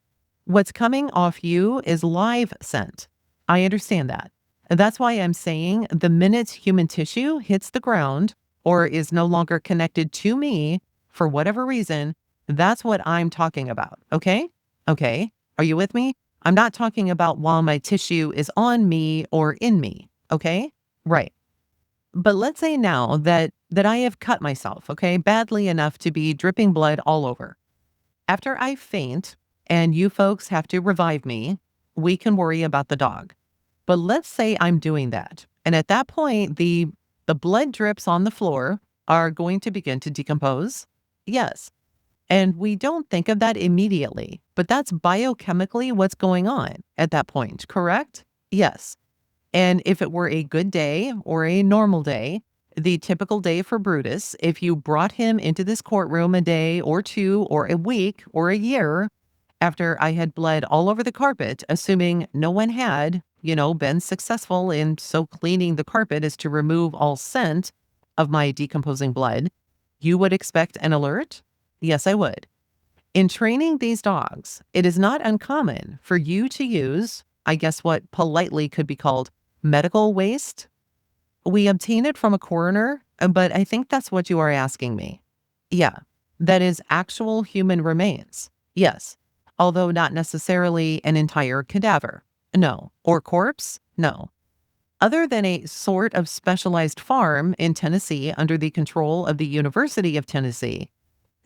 What's coming off you is live scent. I understand that. That's why I'm saying the minute human tissue hits the ground or is no longer connected to me for whatever reason, that's what I'm talking about. Okay? Okay. Are you with me? I'm not talking about while my tissue is on me or in me. Okay? Right. But let's say now that I have cut myself, okay, badly enough to be dripping blood all over. After I faint and you folks have to revive me, we can worry about the dog. But let's say I'm doing that. And at that point, the blood drips on the floor are going to begin to decompose. Yes. And we don't think of that immediately, but that's biochemically what's going on at that point, correct? Yes. And if it were a good day or a normal day, the typical day for Brutus, if you brought him into this courtroom a day or two or a week or a year after I had bled all over the carpet, assuming no one had, been successful in so cleaning the carpet as to remove all scent of my decomposing blood, you would expect an alert? Yes, I would. In training these dogs, it is not uncommon for you to use, I guess what politely could be called medical waste. We obtain it from a coroner, but I think that's what you are asking me. Yeah, that is actual human remains. Yes, although not necessarily an entire cadaver. No. Or corpse? No. Other than a sort of specialized farm in Tennessee under the control of the University of Tennessee,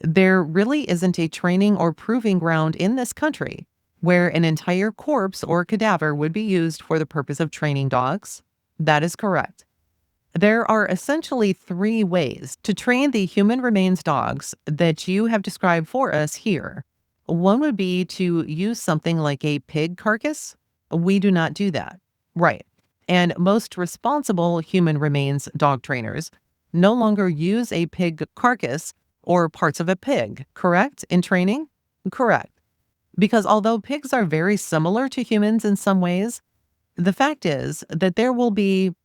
there really isn't a training or proving ground in this country where an entire corpse or cadaver would be used for the purpose of training dogs. That is correct. There are essentially three ways to train the human remains dogs that you have described for us here. One would be to use something like a pig carcass. We do not do that. Right. And most responsible human remains dog trainers no longer use a pig carcass or parts of a pig, correct, in training? Correct. Because although pigs are very similar to humans in some ways, the fact is that there will be,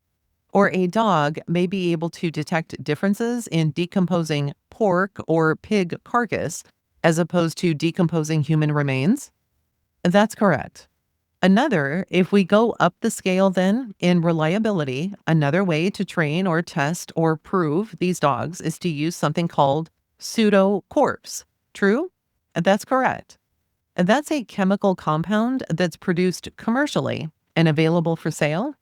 or a dog may be able to detect differences in decomposing pork or pig carcass as opposed to decomposing human remains. That's correct. Another, if we go up the scale then in reliability, another way to train or test or prove these dogs is to use something called pseudo corpse. True? That's correct. That's a chemical compound that's produced commercially and available for sale.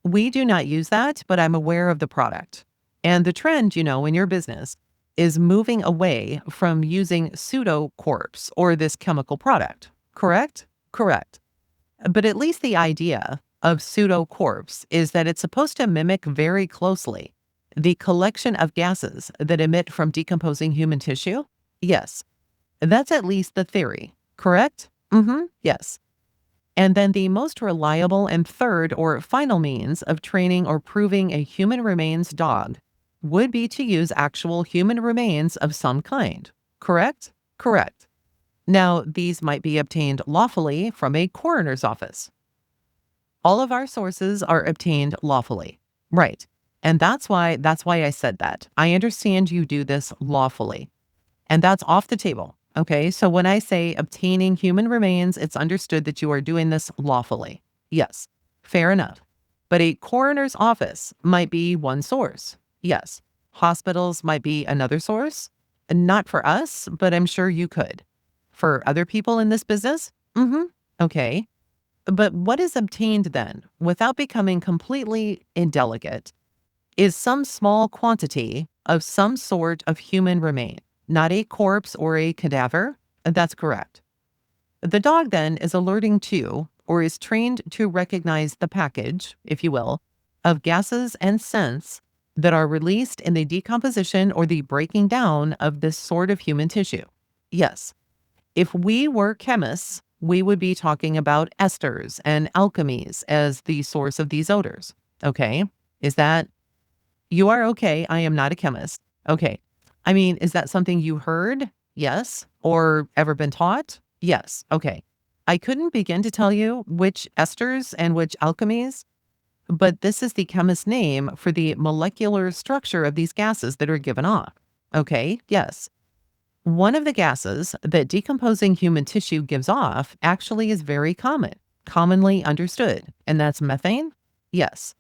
We do not use that, but I'm aware of the product. And the trend, in your business is moving away from using pseudo corpse or this chemical product. Correct? Correct. But at least the idea of pseudo corpse is that it's supposed to mimic very closely the collection of gases that emit from decomposing human tissue. Yes. That's at least the theory. Correct? Yes. And then the most reliable and third or final means of training or proving a human remains dog would be to use actual human remains of some kind. Correct? Correct. Now, these might be obtained lawfully from a coroner's office. All of our sources are obtained lawfully. Right. And that's why I said that. I understand you do this lawfully. And that's off the table. Okay, so when I say obtaining human remains, it's understood that you are doing this lawfully. Yes, fair enough. But a coroner's office might be one source. Yes. Hospitals might be another source. Not for us, but I'm sure you could. For other people in this business? Okay. But what is obtained then, without becoming completely indelicate, is some small quantity of some sort of human remain. Not a corpse or a cadaver. That's correct. The dog then is alerting to, or is trained to recognize the package, if you will, of gases and scents that are released in the decomposition or the breaking down of this sort of human tissue. Yes. If we were chemists, we would be talking about esters and alchemies as the source of these odors. Okay. Is that You are okay. I am not a chemist. Okay. I mean, is that something you heard? Yes. Or ever been taught? Yes. Okay. I couldn't begin to tell you which esters and which alchemies, but this is the chemist's name for the molecular structure of these gases that are given off. Okay. Yes. One of the gases that decomposing human tissue gives off actually is very commonly understood, and that's methane. Yes.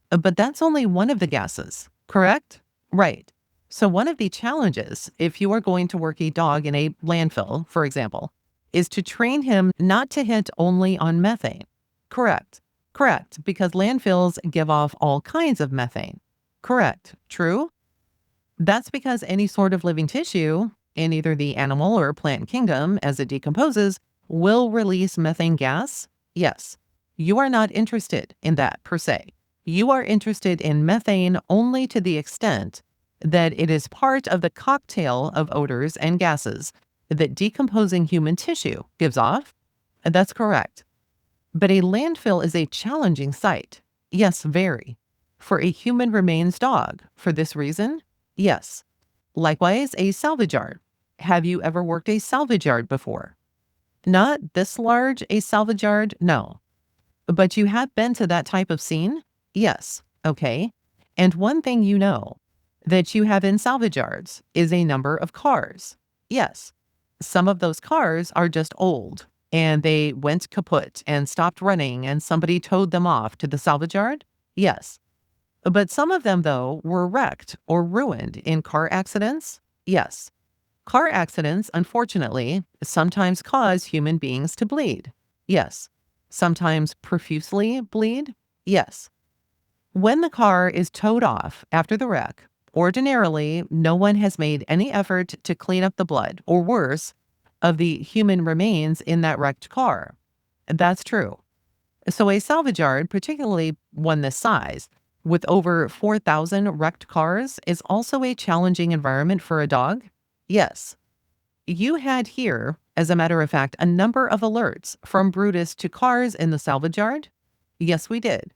But that's only one of the gases, correct? Right. So, one of the challenges, if you are going to work a dog in a landfill, for example, is to train him not to hit only on methane. Correct. Correct. Because landfills give off all kinds of methane. Correct. True. That's because any sort of living tissue in either the animal or plant kingdom as it decomposes will release methane gas. Yes. You are not interested in that per se. You are interested in methane only to the extent that it is part of the cocktail of odors and gases that decomposing human tissue gives off. That's correct. But a landfill is a challenging site. Yes, very. For a human remains dog. For this reason, yes. Likewise, a salvage yard. Have you ever worked a salvage yard before? Not this large a salvage yard? No. But you have been to that type of scene? Yes. Okay. And one thing you know that you have in salvage yards is a number of cars. Yes. Some of those cars are just old and they went kaput and stopped running and somebody towed them off to the salvage yard. Yes. But some of them, though, were wrecked or ruined in car accidents. Yes. Car accidents, unfortunately, sometimes cause human beings to bleed. Yes. Sometimes profusely bleed. Yes. When the car is towed off after the wreck, ordinarily, no one has made any effort to clean up the blood, or worse, of the human remains in that wrecked car. That's true. So a salvage yard, particularly one this size, with over 4,000 wrecked cars, is also a challenging environment for a dog. Yes. You had here, as a matter of fact, a number of alerts from Brutus to cars in the salvage yard. Yes, we did.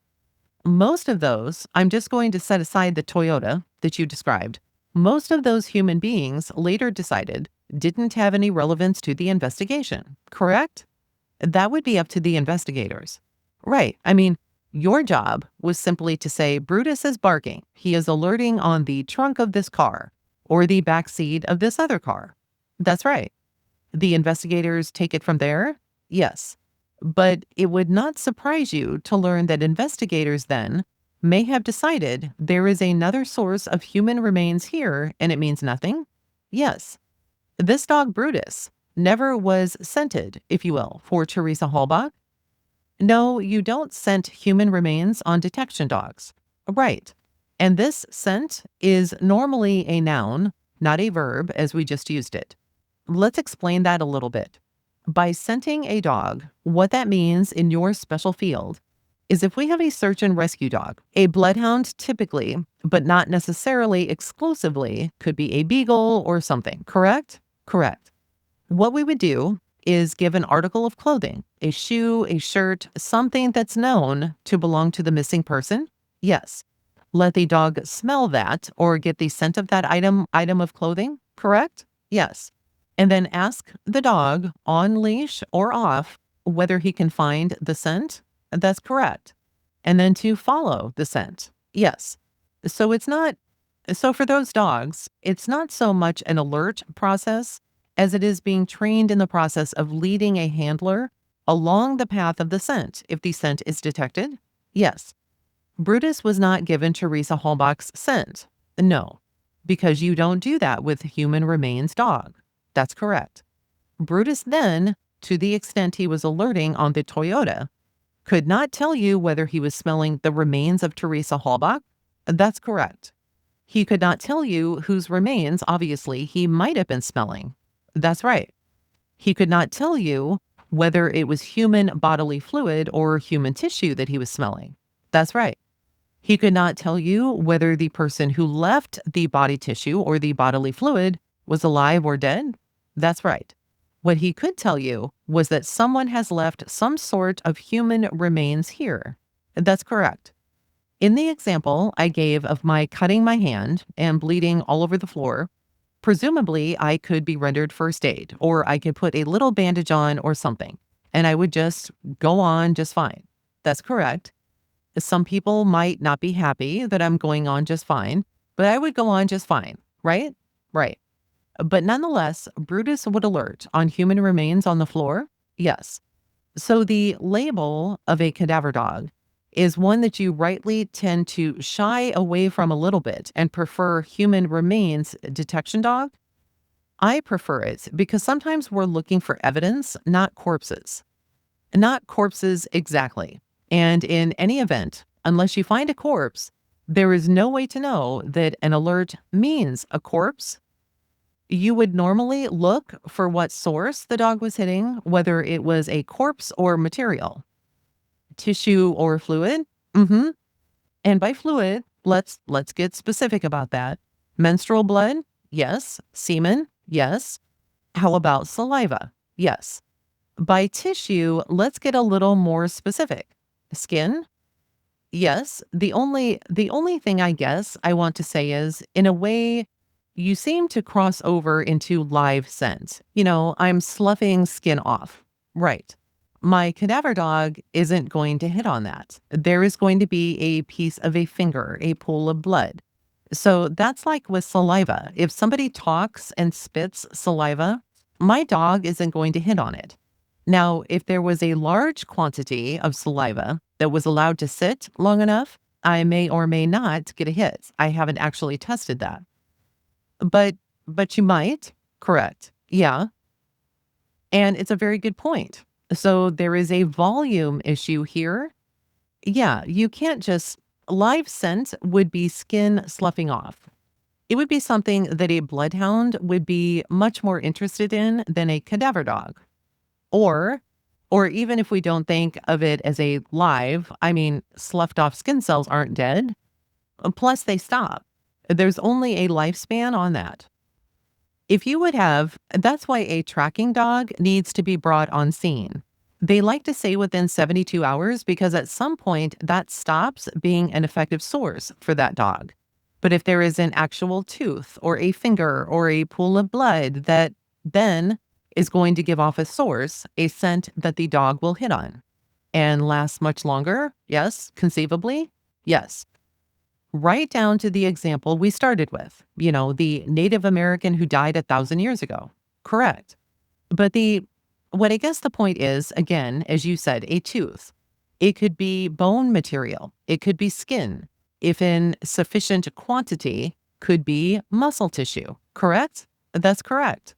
Most of those, I'm just going to set aside the Toyota that you described. Most of those human beings later decided didn't have any relevance to the investigation, correct? That would be up to the investigators. Right. I mean, your job was simply to say Brutus is barking. He is alerting on the trunk of this car or the back seat of this other car. That's right. The investigators take it from there? Yes. But it would not surprise you to learn that investigators then may have decided there is another source of human remains here and it means nothing? Yes. This dog Brutus never was scented, if you will, for Teresa Halbach. No, you don't scent human remains on detection dogs. Right. And this scent is normally a noun, not a verb, as we just used it. Let's explain that a little bit. By scenting a dog, what that means in your special field is if we have a search and rescue dog, a bloodhound typically, but not necessarily exclusively, could be a beagle or something, correct? Correct. What we would do is give an article of clothing, a shoe, a shirt, something that's known to belong to the missing person. Yes. Let the dog smell that or get the scent of that item of clothing, correct? Yes. And then ask the dog on leash or off whether he can find the scent. That's correct. And then to follow the scent. Yes. So for those dogs, it's not so much an alert process as it is being trained in the process of leading a handler along the path of the scent if the scent is detected. Yes. Brutus was not given Teresa Halbach's scent. No, because you don't do that with human remains dog. That's correct. Brutus then, to the extent he was alerting on the Toyota, could not tell you whether he was smelling the remains of Teresa Halbach. That's correct. He could not tell you whose remains, obviously, he might have been smelling. That's right. He could not tell you whether it was human bodily fluid or human tissue that he was smelling. That's right. He could not tell you whether the person who left the body tissue or the bodily fluid was alive or dead. That's right. What he could tell you was that someone has left some sort of human remains here. That's correct. In the example I gave of my cutting my hand and bleeding all over the floor, presumably I could be rendered first aid, or I could put a little bandage on or something, and I would just go on just fine. That's correct. Some people might not be happy that I'm going on just fine, but I would go on just fine, right? Right. But nonetheless, Brutus would alert on human remains on the floor. Yes. So the label of a cadaver dog is one that you rightly tend to shy away from a little bit and prefer human remains detection dog. I prefer it because sometimes we're looking for evidence, not corpses. Not corpses exactly. And in any event, unless you find a corpse, there is no way to know that an alert means a corpse. You would normally look for what source the dog was hitting, whether it was a corpse or material, tissue or fluid. And by fluid, let's get specific about that. Menstrual blood? Yes. Semen? Yes. How about saliva? Yes. By tissue, let's get a little more specific. Skin? Yes. The only thing I guess I want to say is, in a way, you seem to cross over into live scent. I'm sloughing skin off. Right. My cadaver dog isn't going to hit on that. There is going to be a piece of a finger, a pool of blood. So that's like with saliva. If somebody talks and spits saliva, my dog isn't going to hit on it. Now, if there was a large quantity of saliva that was allowed to sit long enough, I may or may not get a hit. I haven't actually tested that. But you might. Correct. Yeah. And it's a very good point. So there is a volume issue here. Yeah, you can't just live scent would be skin sloughing off. It would be something that a bloodhound would be much more interested in than a cadaver dog. Or even if we don't think of it as a live, I mean, sloughed off skin cells aren't dead. Plus they stop. There's only a lifespan on that. If you would have, that's why a tracking dog needs to be brought on scene. They like to say within 72 hours because at some point that stops being an effective source for that dog. But if there is an actual tooth or a finger or a pool of blood, that then is going to give off a source, a scent that the dog will hit on and last much longer. Yes, conceivably. Yes. Right down to the example we started with, the Native American who died 1,000 years ago. Correct. But what I guess the point is, again, as you said, a tooth. It could be bone material. It could be skin. If in sufficient quantity, could be muscle tissue. Correct? That's correct.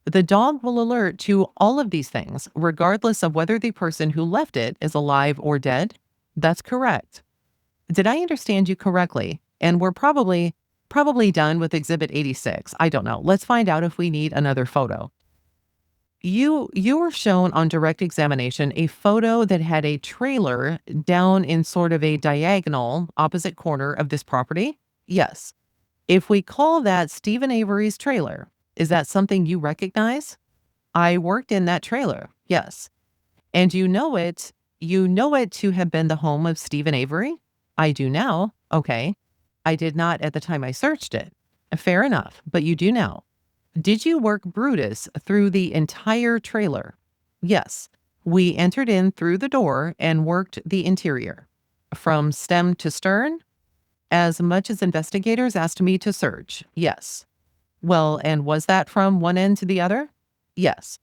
The dog will alert to all of these things, regardless of whether the person who left it is alive or dead. That's correct. Did I understand you correctly? And we're probably done with Exhibit 86. I don't know. Let's find out if we need another photo. You were shown on direct examination a photo that had a trailer down in sort of a diagonal opposite corner of this property. Yes. If we call that Stephen Avery's trailer, is that something you recognize? I worked in that trailer. Yes. And you know it to have been the home of Stephen Avery? I do now. Okay. I did not at the time I searched it. Fair enough, but you do now. Did you work Brutus through the entire trailer? Yes. We entered in through the door and worked the interior. From stem to stern? As much as investigators asked me to search. Yes. Well, and was that from one end to the other? Yes.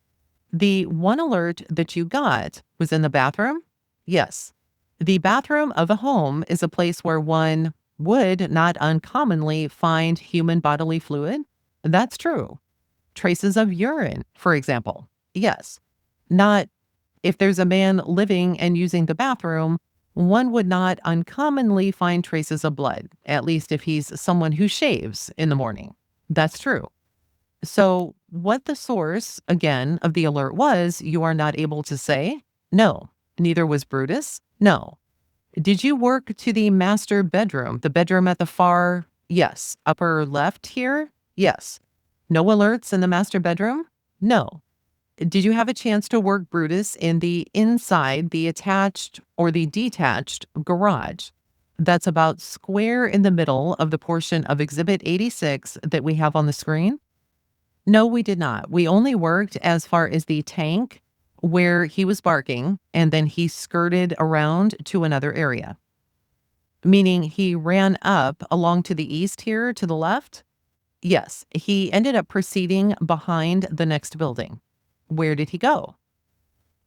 The one alert that you got was in the bathroom? Yes. The bathroom of a home is a place where one would not uncommonly find human bodily fluid. That's true. Traces of urine, for example. Yes. Not if there's a man living and using the bathroom, one would not uncommonly find traces of blood, at least if he's someone who shaves in the morning. That's true. So what the source, again, of the alert was, you are not able to say? No. Neither was Brutus? No. Did you work to the master bedroom, the bedroom at the far, yes, upper left here? Yes. No alerts in the master bedroom? No. Did you have a chance to work Brutus in the inside, the attached or the detached garage? That's about square in the middle of the portion of Exhibit 86 that we have on the screen? No, we did not. We only worked as far as the tank where he was barking, and then he skirted around to another area, meaning he ran up along to the east here to the left. Yes, he ended up proceeding behind the next building. Where did he go?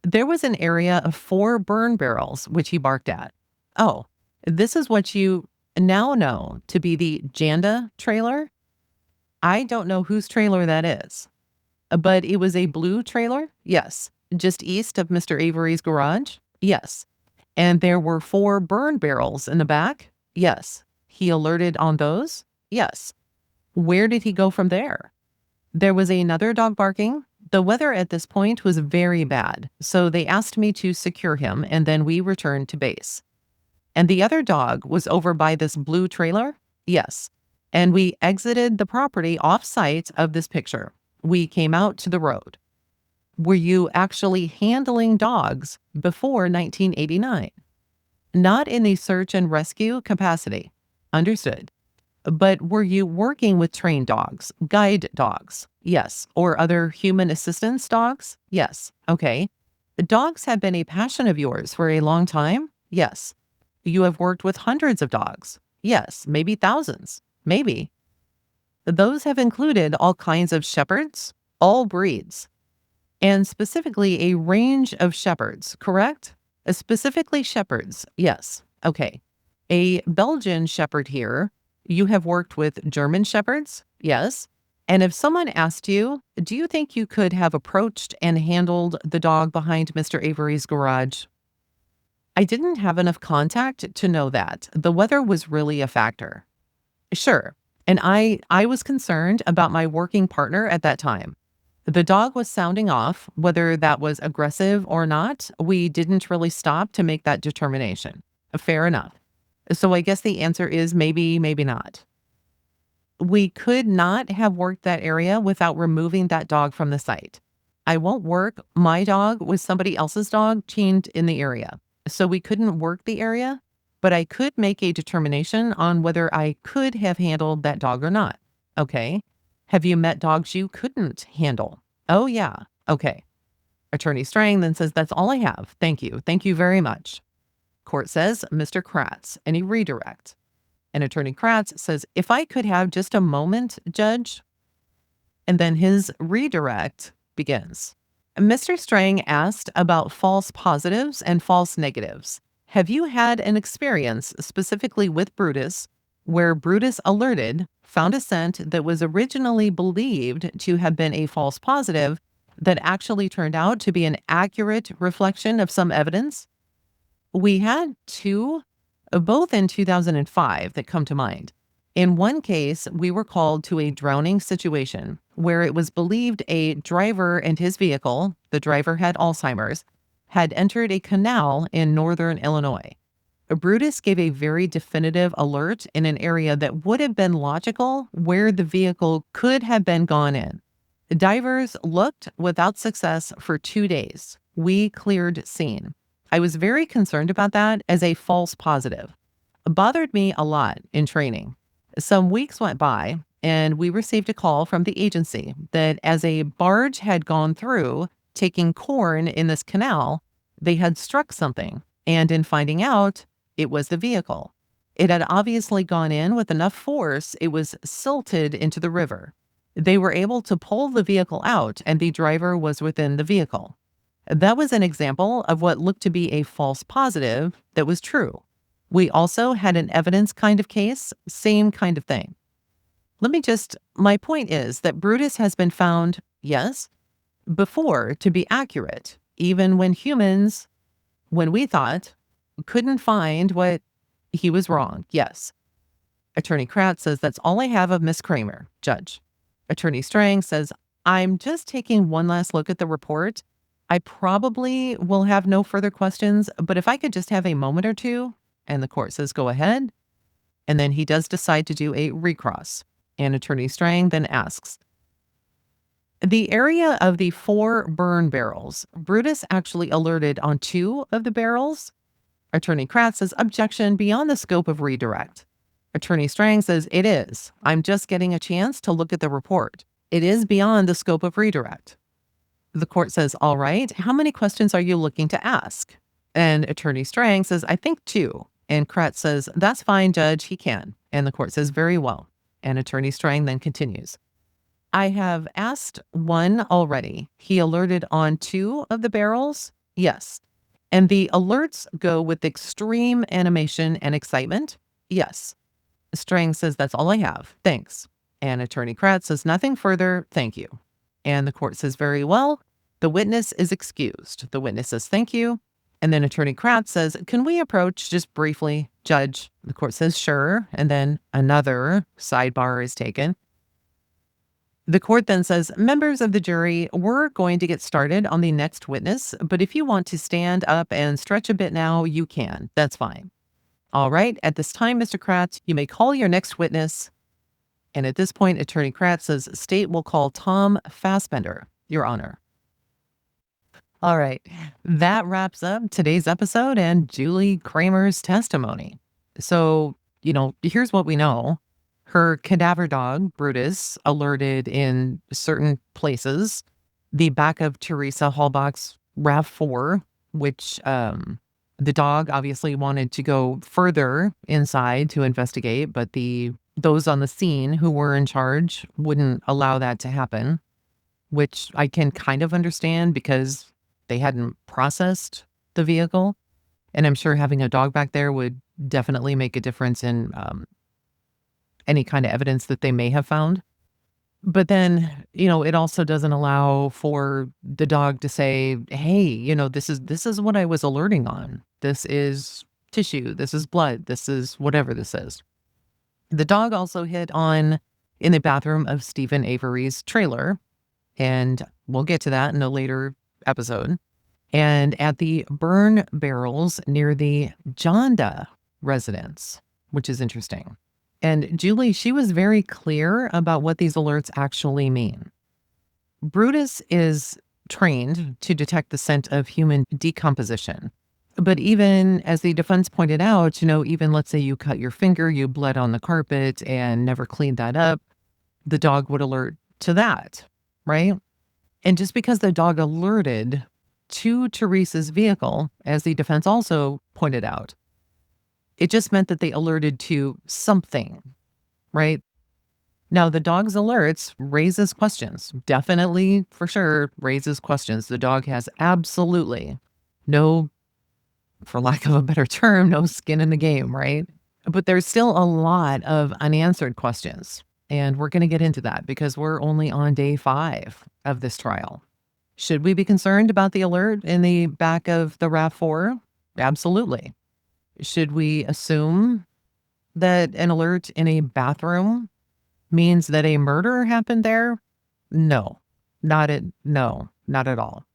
There was an area of 4 burn barrels, which he barked at. Oh, this is what you now know to be the Janda trailer. I don't know whose trailer that is, but it was a blue trailer. Yes. Just east of Mr. Avery's garage. Yes. And there were 4 burn barrels in the back. Yes. He alerted on those. Yes. Where did he go from there? There was another dog barking. The weather at this point was very bad, so they asked me to secure him, and then we returned to base. And the other dog was over by this blue trailer? Yes. And we exited the property off-site of this picture. We came out to the road. Were you actually handling dogs before 1989? Not in the search and rescue capacity. Understood. But were you working with trained dogs, guide dogs? Yes. Or other human assistance dogs? Yes. Okay. Dogs have been a passion of yours for a long time? Yes. You have worked with hundreds of dogs? Yes. Maybe thousands? Maybe. Those have included all kinds of shepherds, all breeds, and specifically a range of shepherds, correct? Specifically shepherds, yes. Okay. A Belgian shepherd here. You have worked with German shepherds? Yes. And if someone asked you, do you think you could have approached and handled the dog behind Mr. Avery's garage? I didn't have enough contact to know that. The weather was really a factor. Sure. And I was concerned about my working partner at that time. The dog was sounding off, whether that was aggressive or not. We didn't really stop to make that determination. Fair enough. So I guess the answer is maybe, maybe not. We could not have worked that area without removing that dog from the site. I won't work my dog with somebody else's dog chained in the area. So we couldn't work the area, but I could make a determination on whether I could have handled that dog or not. Okay. Have you met dogs you couldn't handle? Oh, yeah. Okay. Attorney Strang then says, that's all I have. Thank you. Thank you very much. Court says, Mr. Kratz, any redirect? And Attorney Kratz says, if I could have just a moment, Judge. And then his redirect begins. Mr. Strang asked about false positives and false negatives. Have you had an experience specifically with Brutus where Brutus alerted, found a scent that was originally believed to have been a false positive that actually turned out to be an accurate reflection of some evidence? We had 2, both in 2005, that come to mind. In one case, we were called to a drowning situation where it was believed a driver and his vehicle, the driver had Alzheimer's, had entered a canal in northern Illinois. Brutus gave a very definitive alert in an area that would have been logical where the vehicle could have been gone in. Divers looked without success for 2 days. We cleared scene. I was very concerned about that as a false positive. It bothered me a lot in training. Some weeks went by, and we received a call from the agency that as a barge had gone through taking corn in this canal, they had struck something, and in finding out, it was the vehicle. It had obviously gone in with enough force, it was silted into the river. They were able to pull the vehicle out, and the driver was within the vehicle. That was an example of what looked to be a false positive that was true. We also had an evidence kind of case, same kind of thing. My point is that Brutus has been found, yes, before to be accurate, even when humans, when we thought, couldn't find what he was wrong. Yes. Attorney Kratz says, that's all I have of Miss Cramer, Judge. Attorney Strang says, I'm just taking one last look at the report. I probably will have no further questions, but if I could just have a moment or two. And the court says, go ahead. And then he does decide to do a recross. And Attorney Strang then asks, the area of the 4 burn barrels, Brutus actually alerted on 2 of the barrels. Attorney Kratz says, objection beyond the scope of redirect. Attorney Strang says, it is. I'm just getting a chance to look at the report. It is beyond the scope of redirect. The court says, all right, how many questions are you looking to ask? And Attorney Strang says, I think 2. And Kratz says, that's fine, Judge, he can. And the court says, very well. And Attorney Strang then continues. I have asked 1 already. He alerted on 2 of the barrels? Yes. And the alerts go with extreme animation and excitement? Yes. Strang says, that's all I have. Thanks. And Attorney Kratz says, nothing further. Thank you. And the court says, very well. The witness is excused. The witness says, thank you. And then Attorney Kratz says, can we approach just briefly, Judge? The court says, sure. And then another sidebar is taken. The court then says, members of the jury, we're going to get started on the next witness, but if you want to stand up and stretch a bit now, you can. That's fine. All right. At this time, Mr. Kratz, you may call your next witness. And at this point, Attorney Kratz says, state will call Tom Fassbender, Your Honor. All right. That wraps up today's episode and Julie Cramer's testimony. So, here's what we know. Her cadaver dog, Brutus, alerted in certain places. The back of Teresa Halbach's RAV4, which the dog obviously wanted to go further inside to investigate, but those on the scene who were in charge wouldn't allow that to happen, which I can kind of understand because they hadn't processed the vehicle. And I'm sure having a dog back there would definitely make a difference in any kind of evidence that they may have found. But then, it also doesn't allow for the dog to say, hey, this is what I was alerting on. This is tissue. This is blood. This is whatever this is. The dog also hid on in the bathroom of Stephen Avery's trailer. And we'll get to that in a later episode. And at the burn barrels near the Jonda residence, which is interesting. And Julie, she was very clear about what these alerts actually mean. Brutus is trained to detect the scent of human decomposition. But even as the defense pointed out, even let's say you cut your finger, you bled on the carpet and never cleaned that up, the dog would alert to that, right? And just because the dog alerted to Teresa's vehicle, as the defense also pointed out, it just meant that they alerted to something, right? Now, the dog's alerts raises questions. Definitely, for sure, raises questions. The dog has absolutely no, for lack of a better term, no skin in the game, right? But there's still a lot of unanswered questions. And we're going to get into that because we're only on day 5 of this trial. Should we be concerned about the alert in the back of the RAV4? Absolutely. Should we assume that an alert in a bathroom means that a murder happened there? No, not at all.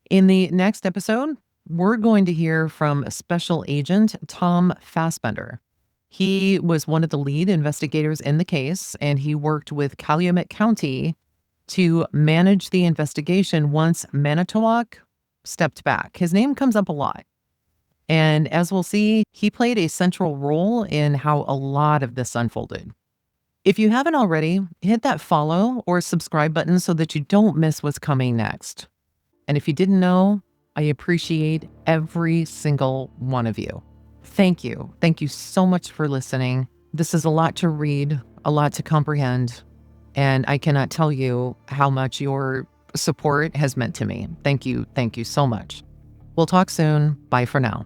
In the next episode, we're going to hear from Special Agent Tom Fassbender. He was one of the lead investigators in the case, and he worked with Calumet County to manage the investigation once Manitowoc stepped back. His name comes up a lot. And as we'll see, he played a central role in how a lot of this unfolded. If you haven't already, hit that follow or subscribe button so that you don't miss what's coming next. And if you didn't know, I appreciate every single one of you. Thank you. Thank you so much for listening. This is a lot to read, a lot to comprehend, and I cannot tell you how much your support has meant to me. Thank you. Thank you so much. We'll talk soon. Bye for now.